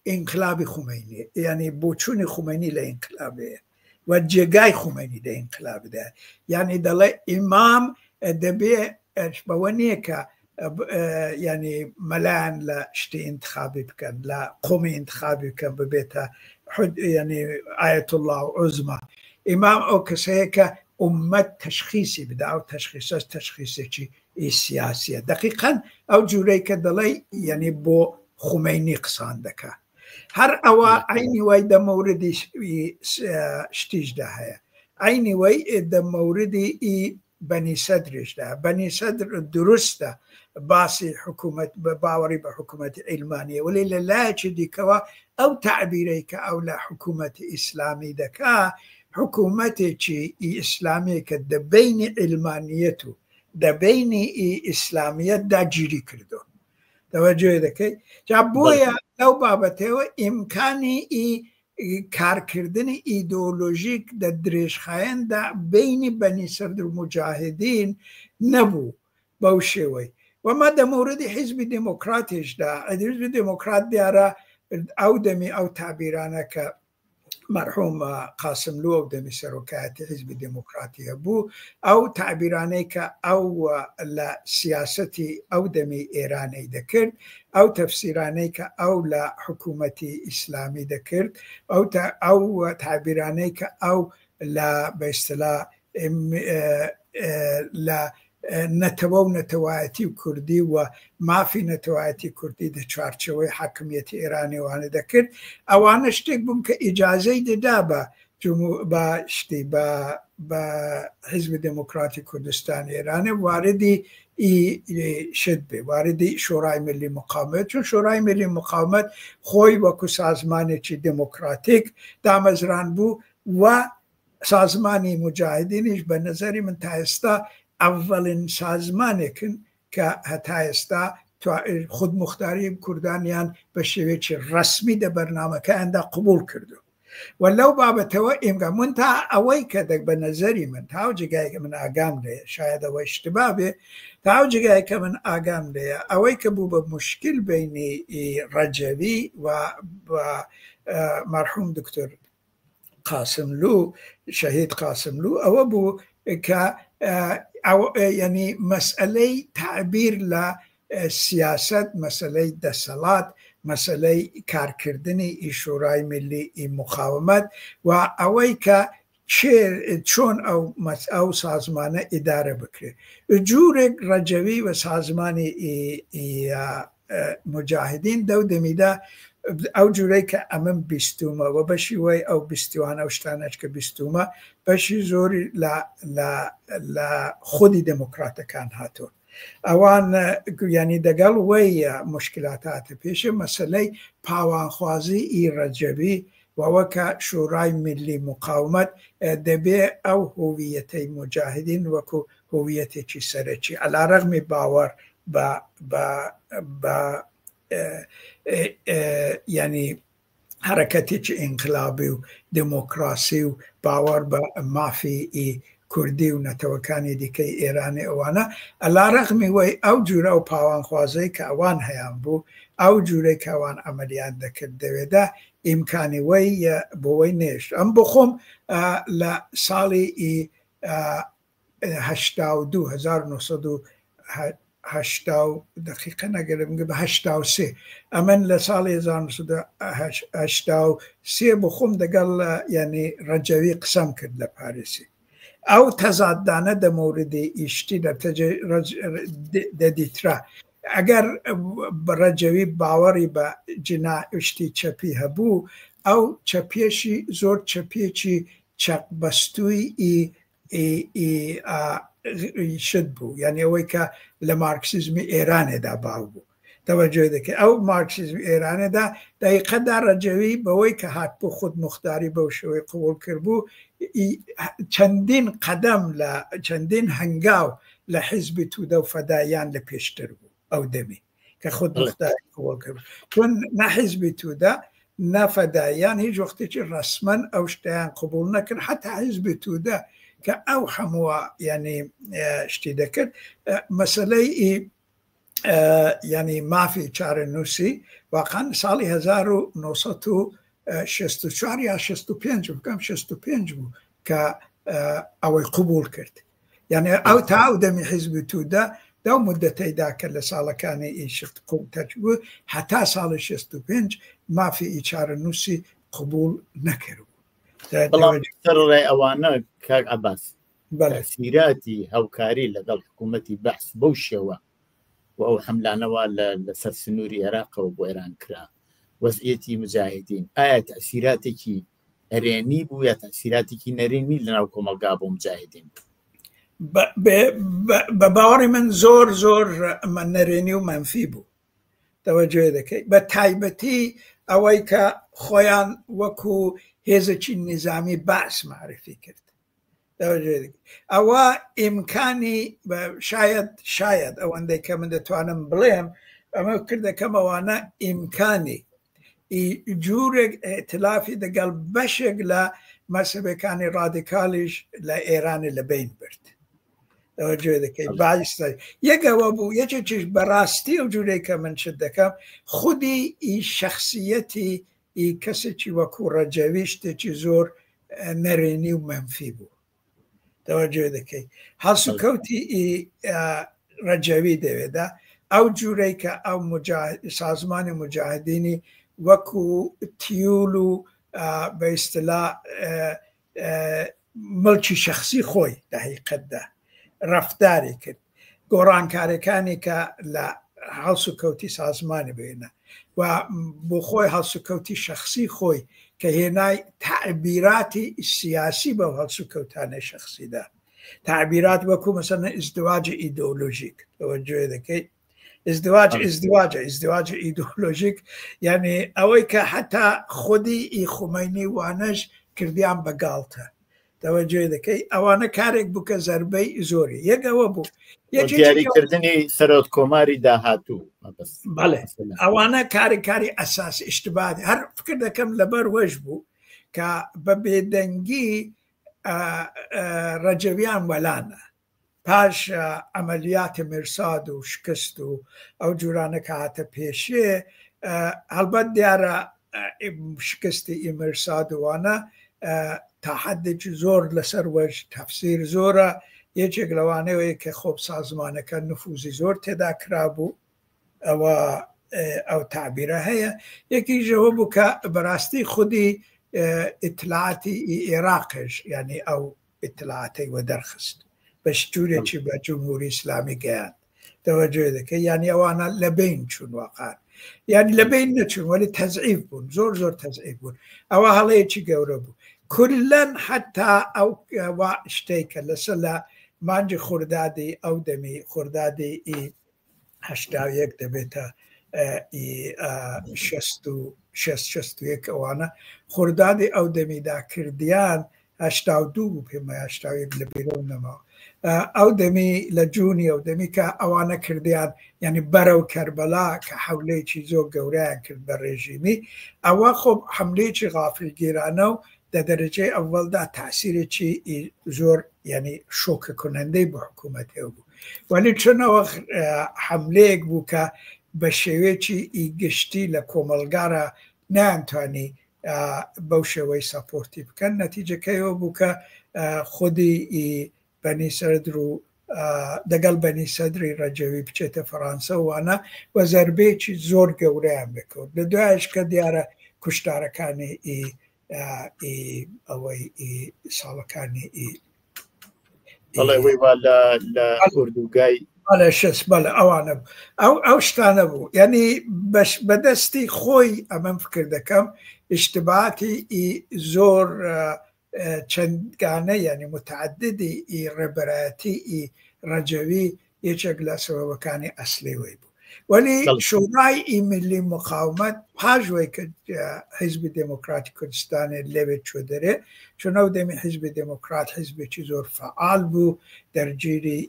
Speaker 2: ئینقلابی خومینی، یعنی بۆچوونی خومینی لە ئینقلابەیە و جێگای خومینی لە ئینقلابدا. یعنی دەڵێ ئیمام دەبێ بەوە نییە کە ینی مەلایەن لە شتی انتخابی بکەن لە قۆمی انتخابی بکەن ببێتە ینی ئایەت الله عوزما. ئیمام ئەو کەسەیە کە ئومەت تەشخیصی بدا، ئەو تەشخیصە تەشخیصێکی سیاسیە. دقیقاً ئەو جوورەی کە دەڵێ ینی بۆ خومینی قسان دەکا. هەر ئەوە عینی وای دە مەوردی شتیشدا هەیە، عینی وای دە مەوردی بەنی سەدرشدا. بەنی سەدر دروستە باسی حکوومەت بە باوەڕی بە حکوومەتی ئیلمانیە، ولی لە لایەکی دیکەوە ئەو تعبیرەی کە ئەو لە حکوومەتی ئیسلامی دەکا حکوومەتێکی ئیسلامی کە دەبینی ئیلمانیەت و دەبینی ئیسلامیەتدا گیری کردو. تەوەجۆ دەکەی؟ جا بۆیە لەو بابەتەوە ئیمکانی کارکردنی ئیدۆلۆژیک لە درێژخایەندا بینی بەنی سەرد و مجاهدین نەبوو بەو شێوەی وەمە دەموردی حیزبی دموکراتیشدا حیزبی دموکرات دیارە ئەو دەمی ئەو تابیرانە کە مرحوم قاسملو ئەو دەمی سەرۆکایەتی حیزبی دموکراتی هەبوو ئەو تعبیرانەی کە ئەو لە سیاسەتی ئەو دەمی ئێرانەی دەکرد ئەو تەفسیرانەی کە ئەو لە حکوومەتی ئیسلامی دەکرد ئەو تعبیرانەی کە ئەو لە بەیستلا لە نەتەوە و نەتەوایەتی و کوردی و مافی نەتەوایەتی کوردی دە چوارچەوەی حاکمیەتی ئێرانی وانە دەکرد ئەوانە شتێک بووم کە ئیجازەی دەدا بە شتی بە حیزبی دموکراتی کوردستان ئێرانە واردی شت بێ واردی شۆڕای ملی مقاومەت چون شۆڕای ملی مقاومەت خۆی وەکو سازمانێکی دموکراتیک دامەزران بوو و سازمانی مجاهدینیش بە نەزەری من تا ئێستا ئەڤڵین سازمانێکن کە هەتا ئێستا خودمختاری کوردانیان بە شێوەیەکی ڕەسمی دە بەرنامەکەیاندا قبول کردو و لەو بابەتەوە ئێمگە من تا ئەوەی کە دەک بە نەزەری من تاو جگایکە من ئاگام لێە شاید ئەوەی اشتبا بێ تاو جگایکە من ئاگام لێە ئەوەی کە بوو بە مشکل بینی ڕەجەوی و مەرحوم دکتۆر قاسملو شەهید قاسملو ئەوە بوو کە یعنی مەسئلەی تعبیر لە سیاست مەسئلەی دەسەڵات مەسئلەی کارکردنی شۆڕای ملی مقاومەت و ئەوەی کە چۆن ئەو سازمانە ئیدارە بکرێت جوورێک ڕەجەوی و سازمانی مجاهدین دەو دەمیدا ئەو جوورەی کە ئەمن بیستومە و بەشی وی ئەو بیستوانە ئەو شتانەش کە بیستومە بەشی زۆری لە خودی دموکراتەکان هاتووە ئەوان ینی دەگەڵ وی مشکلات هاتە پێشە مەسلەی پاوانخوازی ڕەجەوی وەوەکە شۆڕای ملی مقاومەت دەبێ ئەو هۆویەتەی مجاهدین وەکو هۆویەتێکی سەرەکی عەلاڕەغمی باوەڕ بە ینی حرەکەتێکی ئینقلابی و دموکراسی و باوەڕ بە مافی کوردی و نەتەوەکانی دیکەی ئێرانی ئەوانە عەلاڕەغمی وی ئەو جورە و پاوانخوازەی کە ئەوان هەیان بوو ئەو جوورەی کە ئەوان ئەمەلیان دەکرد دەوێدا ئیمکانی وی بۆەوەی نێشت ئەم بخۆم لە ساڵی 1970 دقیقە نەگەرم بە 83 ئەمن لە ساڵی 1983 بخۆم دەگەڵ ینی ڕەجەوی قسەم کرد لە پارێسی ئەو تەزادانە دەموردی ئیشتی دەدیترا ئەگەر ڕەجەوی باوەڕی بە جنایشتی چەپی هەبوو ئەو چەپێشی زۆر چەپێکی چەقبەستووی شت بوو یعنی ئەوەی کە لە مارکسیزمی ئێرانێدا باو بوو تەوەجۆ دەکەی ئەو مارکسیزمی ئێرانێدا دقیقەدا ڕەجەوی بەوەی کە هات بۆ خودمختاری بەو شێوەی قبول کردبوو چەندین قەدەم لە چەندین هەنگاو لە حیزبی توودە و فەداییان لە پێشتر بوو ئەو دەمی کە خودمختاری قبول کرد چون نە حیزبی توودە نە فەداییان هیچ وەختێکی ڕەسمەن ئەو شتیان قبول نەکرد حتا حیزبی توودە کە ئەو هەمووە ینی شتی دەکرد مەسەلەی ینی مافی چارەنووسی واقعا ساڵی 1964 یا 65 بکەم 65 بوو کە ئەوەی قبول کرد یعنی ئەو تا ئەو دەمی حیزبی توودە دەو مدەتەیدا کە لە ساڵەکانی ئیشت قوتەج بوو هەتا ساڵی 65 مافی چارەنووسی قبول نەکرد
Speaker 1: بەڵام ئەوانە کاک عەباس تەسیراتی هەوکاری لەگەڵ حکوومەتی بەعس بەو شێوە و ئەو حەملانەوە لەسەر سنووری عێراقەوە بۆ ئێران کرا وەزعیەتی مجاهدین ئایا تەسیراتێکی ئەرێنی بوو یا تەسیراتێکی نەرێنی لەناو کۆمەلگا بۆ مجاهدین
Speaker 2: بە باوەڕی من زۆر نەرێنی و منفی بوو تەوەجۆ دەکەی بە تایبەتی ئەوەی کە خۆیان وەکو هێزێکی نظامی بەعس معرفی کرد ئەوە ئیمکانی شاید ئەوەندەی کە من دەتوانم بڵێم ئەمە کردەکەم ئەوانە ئیمکانی جورێک ئێتلافی دەگەڵ بەشێک لە مەسەبەکانی ڕادیکالیش لە ئێرانی لەبین برد گوێ دەکەی باشتر یەکەوە بوو یەکێکیش بەڕاستی و جوورەی کە من شت دەکەم خودی شخصیەتی کەسێکی وەکو ڕەجەوی شتێکی زۆر نەرێنی و مەنفی بوو تەوەجێ دەکەی هەڵسوکەوتی ڕەجەوی دەوێدا ئەو جوورەی کە ئەو سازمانی مجاهدینی وەکو تیول و بە ئیستیلا ملکی شخصی خۆی دەحیقەتدا ڕەفتاری کرد گۆڕانکاریەکانی کە لە هەڵسوکەوتی سازمانی بێنە و بۆ خۆی هەڵسوکەوتی شخصی خۆی کە هێنای تعبیراتی سیاسی بە هەڵسوکەوتانەی شخصیدا تعبیرات وەکو مەسەلەن ئیزدواجی ئیدئۆلۆژیک گوێ دەکەی ازدواج ئیدئۆلۆژیک یعنی ئەوەی کە حتا خودی خومینی وانەش کردیان بەگاڵتە تەوەجێ دەکەی ئەوانە کارێک بوو کە زەربەی زۆری یەکەوە بوو
Speaker 1: دیاریکردنی سەرۆت کۆماری داهاتوو
Speaker 2: بەڵێ ئەوانە کاری ئەساسی ئیشتباهی هەر فکر دەکەم لەبەر وەش بوو کە بە بێدەنگی ڕەجەویان وەلانە پاش ئەمەلیاتی مرساد و شکست و ئەو جورانە کە هاتە پێشێ هەڵبەت دیارە شکستی ئیمرساد وانە تا حدێکی زۆر لەسەر وەش تەفسیر زۆرە یەکێک لەوانەیە کە خۆب سازمانەکە نفوزی زۆر تێدا کرابوو ئەو تعبیرە هەیە یەکیژەوە بوو کە بەڕاستی خودی ئیتلاعاتی عێراقش یعنی ئەو ئیتلاعاتی وە دەرخست بە شتورێکی بە جمهوری ئیسلامی گەیان تەوەجێ دەکەی یعنی ئەوانە لەبین چوون واقعا یعنی لەبین نەچوون وەلی تەزعیف بوون زۆر تەزعیف بوون ئەوە هەڵەیەکی گەورە بوو کلەن حتا ئەو شتێکە لەسەر لە مانجی خوردادی ئەو دەمی خوردادی هەشتاویەک دەبێتە 61 ئەوانە خوردادی ئەو دەمیدا کردیان 82 بوو پێمە 81 لە بیرۆ نەماوە ئەو دەمی لە جوونی ئەو دەمی کە ئەوانە کردیان یعنی بەرەو کەربەلا کە حولەیەکی زۆر گەورەیان کرد بە ڕێژیمی ئەوە خۆب حملەیەکی غافلگیرانە و لە دەرەجەی ئەوەڵدا تاسیرێکی زۆر ینی شۆکە کنەندەی بۆ حکوومەتێ بوو ولی چونەوە حملەیەک بوو کە بە شێوەیەکی گشتی لە کۆمەلگارە نەیانتوانی بەو شێوەی ساپۆرتی بکەن نەتیجەکەیەوە بوو کە خودی بەنی سەدر و دەگەڵ بەنی سەدری ڕەجەوی بچێتە فەڕەنسا وانە وە زەربەیەکی زۆر گەورەیان بکەوت لە دوایش کە دیارە کوشتارەکانی ئەوەی ساڵەکانی
Speaker 1: لە ئوردوگای
Speaker 2: شست بەڵێ ئەوانە ئەو شتانە بوو یعنی بەدەستی خۆی ئەمەم فکر دەکەم ئیشتباهاتی زۆر چەندگانە ینی متعددی ڕێبەرایەتی ڕەجەوی یەکێک لە سەبەبەکانی ئەسلی وی بوو ولی شورای ملی مقاومت پاژوەی کە حیزبی دموکراتی کوردستانی لەوێ چوە دەرێ چون ئەو دەمی حیزبی دموکرات حیزبێکی زۆر فعال بوو دەرگیری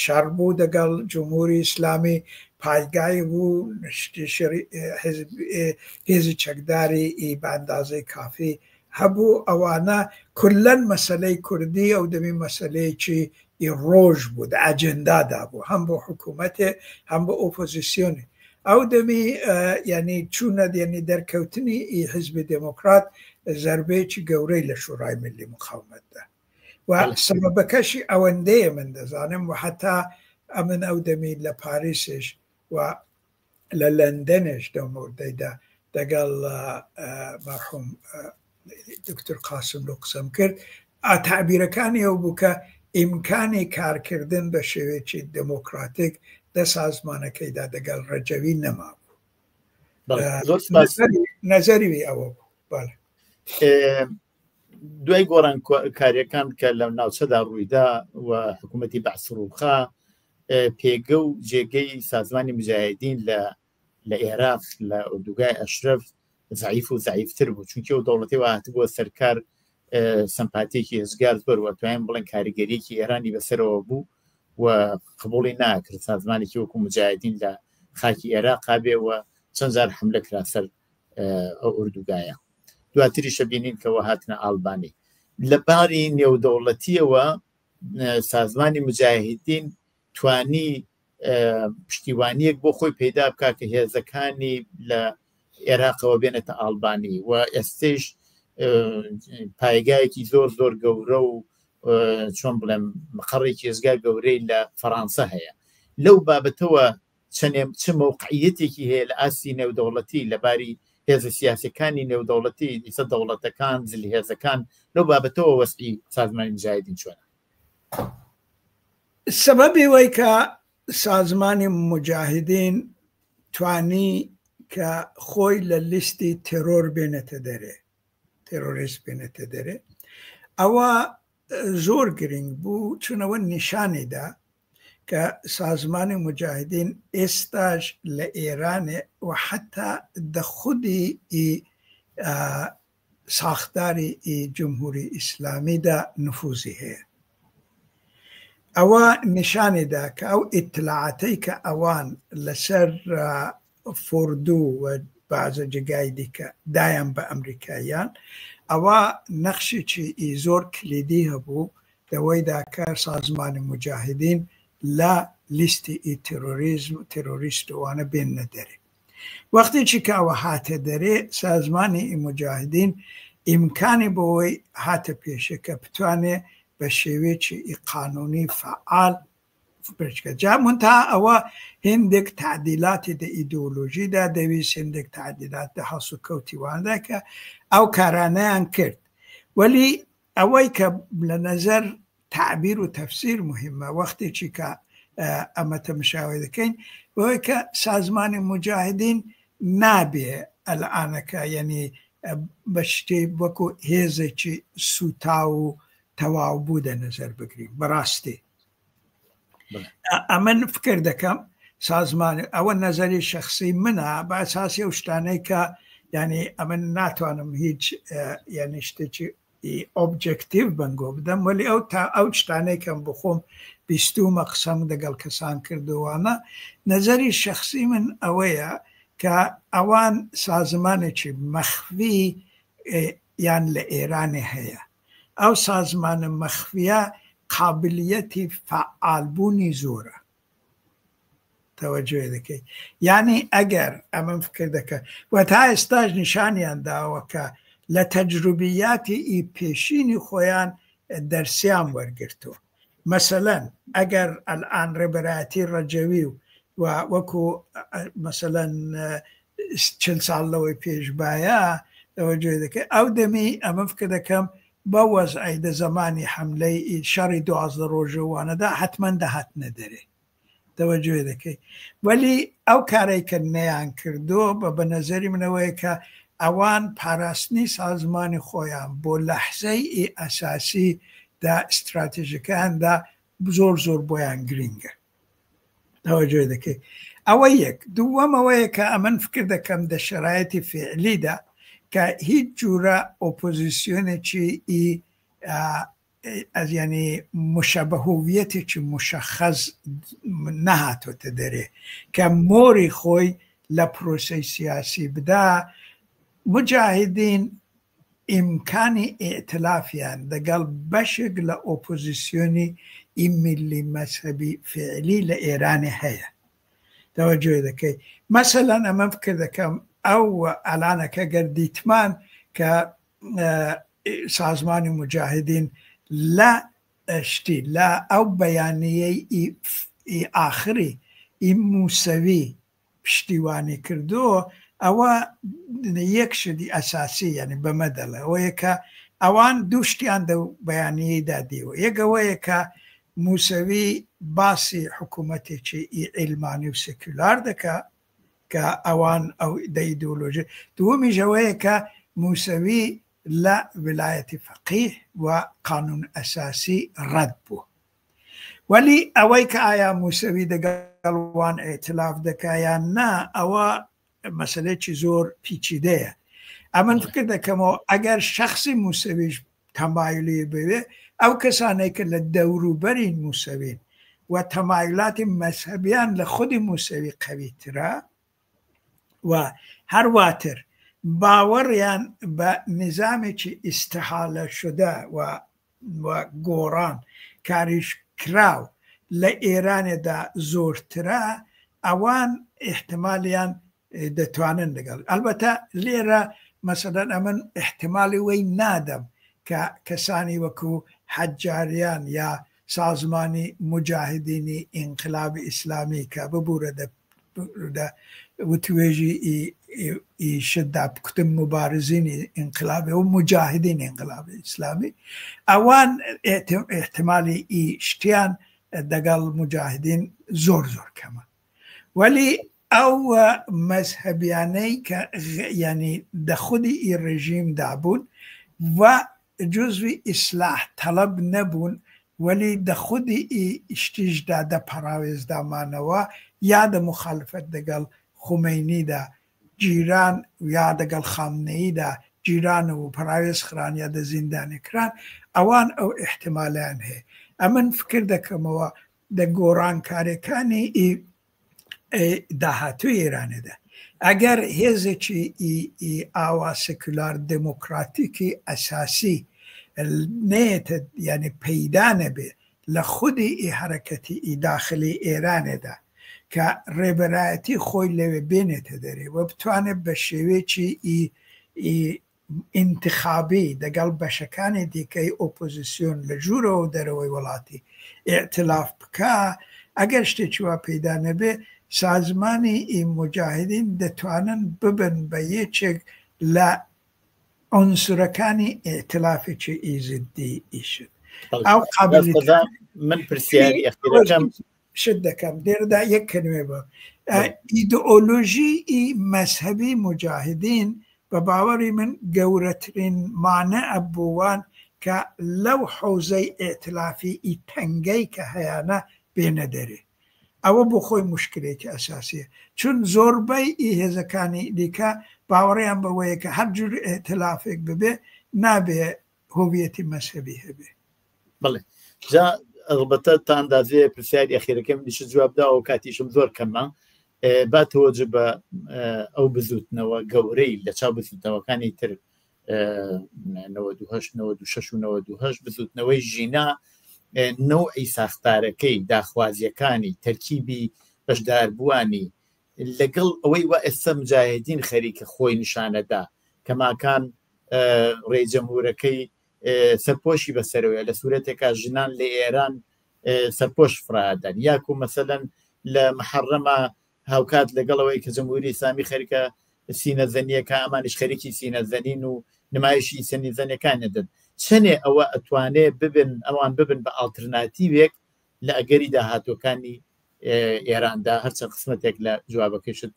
Speaker 2: شەڕ بوو دەگەڵ جمهوری ئیسلامی پایگای بوو هێزی چەکداری بە ئەندازەی کافی هەبوو ئەوانە کولەن مەسەلەی کوردی ئەو دەمی مەسەلەیەکی ڕۆژ بوو ئەجندادا بوو هەم بۆ حکوومەتێ هەم بۆ ئۆپۆزیسیۆنی ئەو دەمی ینی چوونە دێنی دەرکەوتنی حیزبی دموکرات زەربەیەکی گەورەی لە شورای ملی مقاومەتدا و سەبەبەکەشی ئەوەندەیە من دەزانم و حتا ئەمن ئەو دەمی لە پاریسش و لە لەندەنش دەمەوردەیدا دەگەڵ مەرحوم دکتۆر قاسم لۆ قسەم کرد تعبیرەکانی ئەو بوو کە ئیمکانی کارکردن بە شێوەیەکی دموکراتیک لە سازمانەکەیدا دەگەڵ ڕەجەوی نەمابوو نەزەری ئەوە بوو
Speaker 1: دوای گۆڕان کاریەکان کە لە ناوچەدا ڕوویدا و حکوومەتی بەعسروخا پێگە و جێگەی سازمانی مجاهدین لە عێراق لە ئوردوگای ئەشرەف زعیف و زعیفتر بوو چونکە ئەو دەوڵەتی هاتبووە سەرکار سمپاتێکی هێزگار زۆر وەتوانین بڵێن کاریگەریەکی ئێرانی بەسەرەوە بوو و قبوڵی ناکرد سازمانێکی وەکو مجاهدین لە خاکی عێراقا بێ و چەند جار حملە کرا سەر ئەو ئوردوگایە دواتریشە بینین کەەوە هاتنە ئالبانی لە باری نێودەوڵەتیەوە سازمانی مجاهدین توانی پشتیوانیەک بۆ خۆی پەیدا بکات کە هێزەکانی لە عێراقەوە بێنێتە ئالبانی و ئێستش پایگایەکی زۆر گەورە و چۆن بڵێم مەقڕێکی ێزگا گەورەی لە فەڕەنسا هەیە لەو بابەتەوە چ مەوقعیەتێکی هەیە لە ئاسی نێودەوڵەتی لەباری هێزە سیاسەکانی نێودەوڵەتی دیسە دەوڵەتەکان زلی هێزەکان لەو بابەتەوە وەسعی سازمانی مجاهدین چۆنە
Speaker 2: سەبەبی وەی کە سازمانی مجاهدین توانی کە خۆی لە لیستی تێرۆر بێنێتە دەرێ تێرۆریست بێنێتە دەرێ ئەوە زۆر گرنگ بوو چونەوە نیشانێدا کە سازمانی مجاهدین ئێستاش لە ئێرانێ و حتا دەخودی ساختاری جمهوری ئیسلامیدا نفوزی هەیە ئەوە نیشانێدا کە ئەو ئیتلاعاتەی کە ئەوان لەسەر فۆردوو و بەعزە جگای دیکە دایان بە ئەمریکاییان ئەوە نەخشێکی زۆر کلیدی هەبوو لەوەیدا کە سازمانی مجاهدین لە لیستی تێرۆریستوانە بێنە دەرێ وەختێکی کە ئەوە هاتە دەرێ سازمانی مجاهدین ئیمکانی بۆەوەی هاتە پێشە کە بتوانێ بە شێوەیەکی قانونی فعال بچکە جا منتها ئەوە هێندێک تعدیلاتی دە ئیدئۆلۆژیدا دەویست هێندێک تعدیلات دە هەڵس و کەوتیواندا کە ئەو کارانەیان کرد وەلی ئەوەی کە لە نەزەر تعبیر و تەفسیر مهمە وەختێکی کە ئەمە تەماشای دەکەین بۆی کە سازمانی مجاهدین نابێ ئەلعانەکە یعنی بە شتێ وەکو هێزێکی سوتا و تەواو بوو دە نەزەر بگرین بەڕاستی ئەمن فکر دەکەم سازمانی ئەوە نەزەری شخصی منە بە ئەساسی ئەو شتانەی کە یعنی ئەمن ناتوانم هیچ یعنی شتێکی ئۆبجکتیو بنگۆ بدەم ولی ئەو شتانەی کەم بخۆم بیستومە قسەم دەگەڵ کەسان کردووانە نەزەری شخصی من ئەوەیە کە ئەوان سازمانێکی مەخفی یان لە ئێرانی هەیە ئەو سازمانە مەخفیە قابلیەتی فعالبوونی زۆرە تەوەجێ دەکەی یعنی ئەگەر ئەمەم فکر دەکە و تا ئێستاش نیشانیان داوە کە لە تەجروبیاتی پێشینی خۆیان دەرسیان وەرگرتووە مەسەلەن ئەگەر ئەلئان ڕێبەرایەتی ڕەجەوی و وەکو مەسەلەن 40 ساڵ لەوەی پێشبایە تەوەجێ دەکەی ئەو دەمی ئەمە فکر دەکەم بە وەزعی دە زمانی حملەی شەڕی 12 ڕۆژەوانەدا حتمما دەهاتنە دەرێ تەوەجێ دەکەی وەلی ئەو کارێک کە نەیان کردو بە نەزەری منەوەیە کە ئەوان پاراستنی سازمانی خۆیان بۆ لەحزەی ئەساسی دا استراتیژەکاندا زۆر بۆیان گرینگە تەوەجێ دەکەی ئەوە یەک دووەمەوەیە کە ئەمن فکر دەکەم دە شەرایەتی فعلیدا کە هیچ جورە ئۆپۆزیسیۆنێکی ینی مشەبەهویەتێکی مشەخەز نەهاتۆتە دەرێ کە مۆری خۆی لە پرۆسەی سیاسی بدا مجاهدین ئیمکانی ئێتلافیان دەگەڵ بەشێک لە ئۆپۆزیسیۆنی میلی مەسەبی فعلی لە ئێرانی هەیە تەوەجێ دەکەی مەسەلەن ئەمە فکر دەکەم ئەو ئەلانەکە گەردیتمان کە سازمانی مجاهدین لە شتی لە ئەو بەیانیەی ئاخری موسەوی پشتیوانی کردو ئەوە یەک شتی ئەساسی یعنی بەمەدەڵە ئەوەیە کە ئەوان دوو شتیان دە بەیانیەیدا دیوە یەکەوەیە کە موسەوی باسی حکوومەتێکی ئیلمانی و سکولار دەکە کە ئەوان ئەو دەیدۆلۆژی دووەمیژەوەیە کە موسەوی لە ویلایەتی فەقیه و قانون ئەساسی ڕەت بوو وەلی ئەوەی کە ئایا موسەوی دەگەڵوان ئێتلاف دەکایان نا ئەوە مەسەلەیەکی زۆر پیچیدەیە ئەمن فکر دەکەمەوە ئەگەر شەخصی موسەویش تەمایلی بوێ ئەو کەسانێک کە لە دەوروبەری موسەوین و تەمایلاتی مەذهبیان لە خودی موسەوی قەویترە و هەرواتر باوەڕیان بە نظامێکی ئیستحالە شدە و گۆڕان کاریش کراو لە ئێرانێدا زۆرترە، ئەوان احتمالیان دەتوانن لەگەڵ. ئەلبەتە لێرە مەسەلەن ئەمن احتمالی وەی نادەم کە کەسانی وەکو حەجاریان یا سازمانی مجاهدینی ئینقلابی ئیسلامی کە ببوورە وتوێژی شدة بکتم مبارزینی ئینقلابی و مجاهدین ئینقلابی ئیسلامی، ئەوان احتمالی شتیان دەگەڵ مجاهدین زۆر کەمە. وەلی ئەو مەذهبیانەی کە ینی دەخودی ئی ڕژیم دابوون و جزوی ئیسلاح تەڵەب نەبوون، وەلی دەخودی ئی شتیشدا دەپەراوێزدامانەوە یا دە مخالفەت دەگەڵ خومەینیدا جیران یا دەگەڵ خامنەییدا جیران و پەراوێز خران یا دە زیندانی کران، ئەوان ئەو احتمالیان هەیە. ئەمن فکر دەکەمەوە دە گۆڕانکاریەکانی داهاتوی ئێرانێدا ئەگەر هێزێکی ئاوا سکولار دموکراتیکی ئەساسی نێتە یعنی پەیدا نەبێ لە خودی حرەکەتی داخلی ئێرانێدا کە ڕێبەرایەتی خۆی لەوێ بێنێتە دەرێ و بتوانێت بە شێوەیەکی ئینتخابی دەگەڵ بەشەکانی دیکەی ئۆپۆزیسیۆن لە ژوورەوە دەرەوەی وڵاتی ئێعتلاف بکە، ئەگەر شتێکی وا پەیدا نەبێ سازمانی مجاهدین دەتوانن ببن بە یەکێک لە عنسورەکانی ئێعتلافێکی ئیزدی ئیشت. ئەو قابلیت
Speaker 1: من پرسیاری ئەخیرەکەم
Speaker 2: شت دەکەم دێرەدا یەک کەلمێ بە ئیدئۆلۆژی مەذهبی مجاهدین بە باوەڕی من گەورەترین مانع بووان کە لەو حوزەی ئێعتلافی تەنگەی کە هەیەە بێنە دەرێ. ئەوە بۆ خۆی مشکلێکی ئەساسیە، چون زۆربەی هێزەکانی دیکە باوەڕیان بەوەیە کە هەر جور ئێعتلافێک ببێ نابێ هۆویەتی مەذهبی هەبێ.
Speaker 1: بڵێ جا ئەلبەتە تا ئەندازێ پرسیاری ئەخیرەکەم دیش جوابدا و کاتیشم زۆر کەمە با تەوەجه بە ئەو بزوتنەوە گەورەی لە چاو بزوتنەوەکانی تر 96 بزوتنەوەی ژینا نەوعی ساختارەکەی داخوازیەکانی تەرکیبی بەشداربووانی لەگەڵ ئەوەی وا ئێستا مجاهدین خەریکە خۆی نیشانەدا کەماکان ڕێجەمهورەکەی سەرپۆشی بەسەرەوەی لە سوورەتێکا ژنان لە ئێران سەرپۆش فرادان یاکو مەسەلەن لە محەڕەمە هاوکات لەگەڵەوەی کە جەمهوری ئیسلامی خەریکە سینەزەنیەکە ئەمانش خەریکی سینەزەنین و نمایشی سینەزەنیەکان دەدەن. چەنێ ئەوە ئەتوانێ ببن ئەوان ببن بە ئالترناتیڤێک لە ئەگەری داهاتوەکانی ئێراندا هەرچەند قسمەتێک لە جوابەکەشت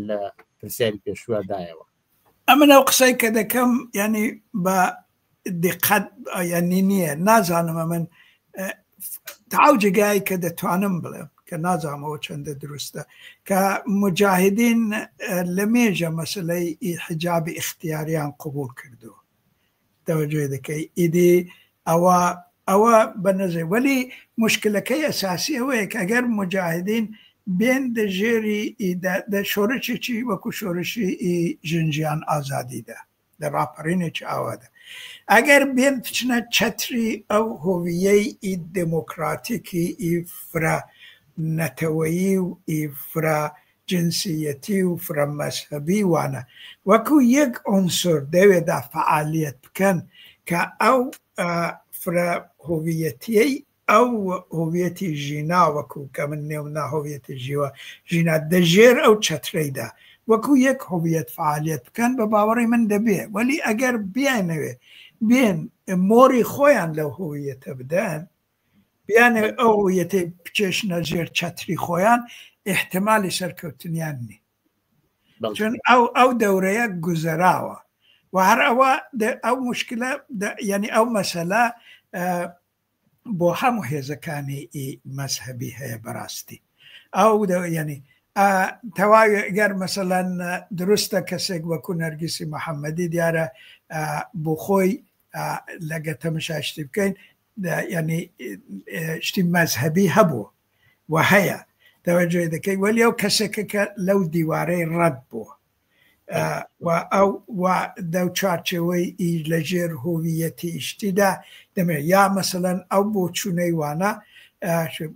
Speaker 1: لە پرسیاری پێشووەدایەوە.
Speaker 2: ئەمن ئەو قسەی کە دەکەم ینی بە دقت ینی نییە نازانمە من تاو جگای کە دەتوانم بڵێم کە نازانمەوە چەندە دروستە کە مجاهدین لە مێژە مەسلەی حجابی اختیاریان قبول کردو توجه دەکەی ئیدی ئەوە بەنەزێ وەلی مشکلەکەی ئەساسی ئەوەیە کە ئەگەر مجاهدین بێن دە ژێری دە شۆرەچێکی وەکو شۆرشی ژنجیان ئازادیدا دە ڕاپەڕینێکی ئاوادا ئەگەر بێن بچنە چەتری ئەو هۆویەی دموکراتیکی ئیفرە نەتەوەیی و ئیفرە جنسیەتی و فرە مەذهبی وانە وەکو یەک عنسر دەوێدا فعالیت بکەن کە ئەو فرە هۆویەتیەی ئەو هۆویەتی ژینا وەکو کە من نێونا هۆویەتی ژیوە ژینا دەژێر ئەو چەترەیدا وەکو یەک هۆویەت فعالیت بکەن بە باوەڕی من دەبێ وەلی ئەگەر بیانەوێ بێن مۆری خۆیان لەو هۆویەتە بدەن بیانێ ئەو هۆویەتەی بچێشنە ژێر چەتری خۆیان احتمالی سەرکەوتنیان نی چون ئەو دەورەیە گوزەراوە و هەر ئەو مشکلە یعنی ئەو مەسەلە بۆ هەموو هێزەکانی مەذهبی هەیە بەڕاستی ئەو ینی تەواوی گەر مەسەلەن دروستە کەسێک وەکو نەرگیسی محەممەدی دیارە بۆ خۆی لەگە تەمەشا شتی بکەین ینی شتی مەذهبی هەبوو و هەیە توجه دەکەی وەلی ئەو کەسێکە کە لەو دیوارەی ڕەت بووە و دەو چارچەوەی لەژێر هۆویەتی ئیشتیدا دەمێت یا مەسەلەن ئەو بۆ چوونەی وانە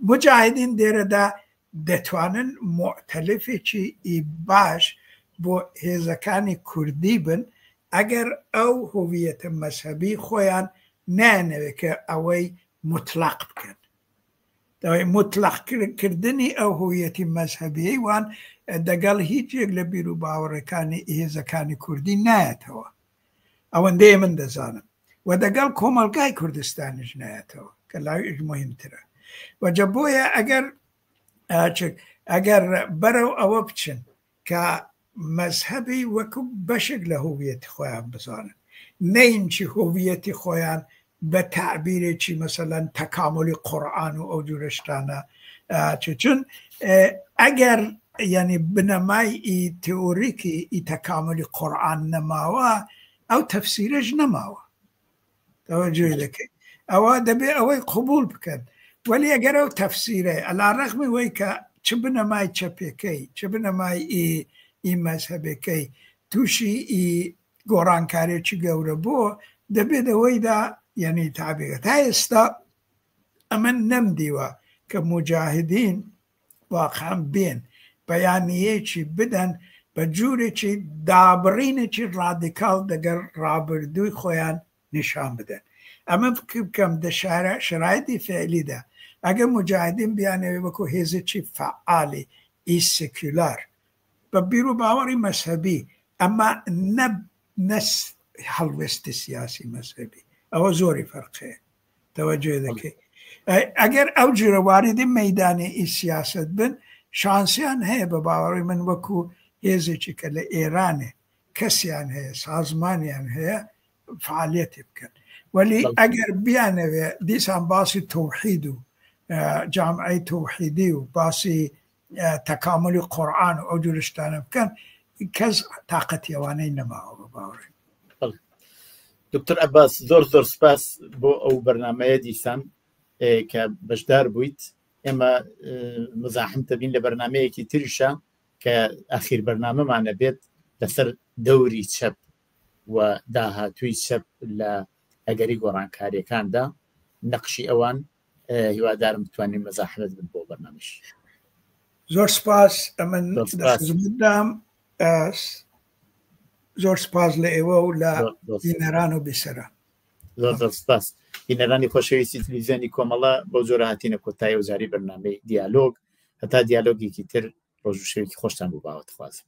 Speaker 2: مجاهدین دێرەدا دەتوانن مؤتەلفێکی باش بۆ هێزەکانی کوردی بن ئەگەر ئەو هۆویەتە مەذهبی خۆیان نانەوێت کە ئەوەی مطلق بکەن دەوای مطلقکردنی ئەو هۆویەتی مەذهبی وان دەگەڵ هیچێک لە بیر و باوەڕەکانی هێزەکانی کوردی نایەتەوە ئەوەندەیە من دەزانم و دەگەڵ کۆمەلگای کوردستانیش نایەتەوە کە لاویش مهمترە وەجە بۆیە ئەگەر بەرەو ئەوە بچن کە مەذهبی وەکو بەشێک لە هۆویەتی خۆیان بزانن نەینچی هۆویەتی خۆیان بە تعبیرێکی مەسەلەن تەکاملی قورئان و ئەو جۆرە شتانە چون ئەگەر یعنی بنەمای تئۆریکی تەکاملی قورئان نەماوە ئەو تەفسیرەش نەماوە تەوەجۆ دەکەی ئەوە دەبێ ئەوەی قبول بکەن وەلی ئەگەر ئەو تەفسیرە ئەلاڕەغمی وەی کە چ بنەمای چەپێکەی چ بنەمای مەذهبەکەی تووشی گۆڕانکارێکی گەورە بووە دەبێت ئەوەیدا یعنی تابێت تا ئێستا ئەمە نەمدیوە کە مجاهدین واقعاً بێن بەیانیەیەکی بدەن بە جوورێکی دابڕینێکی ڕادیکاڵ دەگەر ڕابردووی خۆیان نیشان بدەن ئەمە بکەم دە شرایطی فعلیدا ئەگەر مجاهدین بیانەوێ وەکو هێزێکی فعالی سیکولار بە بیر و باوەڕی مەذهبی ئەمە نەس هەڵوێستی سیاسی مەذهبی ئەوە زۆری فەرقەیە تەوەجێ دەکەی ئەگەر ئەو جۆرە واردی مەیدانی سیاست بن شانسیان هەیە بە باوەڕی من وەکو هێزێکی کە لە ئێرانێ کەسیان هەیە سازمانیان هەیە فعالیەتی بکەن وەلی ئەگەر بیانەوێ دیسان باسی تەوحید و جامعەی تەوحیدی و باسی تەکاملی قورئان و ئەو جۆرە شتانە بکەن کەس تاقەتی ئەوانەی نەماوە بە باوەڕی
Speaker 1: دکتۆر عەباس زۆر سپاس بۆ ئەو بەرنامەیە دیسان کە بەشدار بوویت ئێمە مزاحمتە بین لە بەرنمەیەکی تریشە کە ئەخیر بەرنامەمانە بێت لەسەر دەوری چەپ و داهاتووی چەپ لە ئەگەری گۆڕانکاریەکاندا نەقشی ئەوان هیوادارم بتوانین مەزاحمت بن بۆ بەرنامەش
Speaker 2: زۆر سپاس ئەمن دەخزمدام زۆر سپاس لە ئێوە و لە بینەران و بیسەرە
Speaker 1: زۆر سپاس بینەرانی خۆشەویستی تەلەڤیزیۆنی کۆمەڵە بەو جۆرە هاتینە کۆتایی وەزاری بەرنامەی دیالۆگ هەتا دیالۆگێکی تر ڕۆژ و شەوێکی خۆشتان بوو باوەت خوازم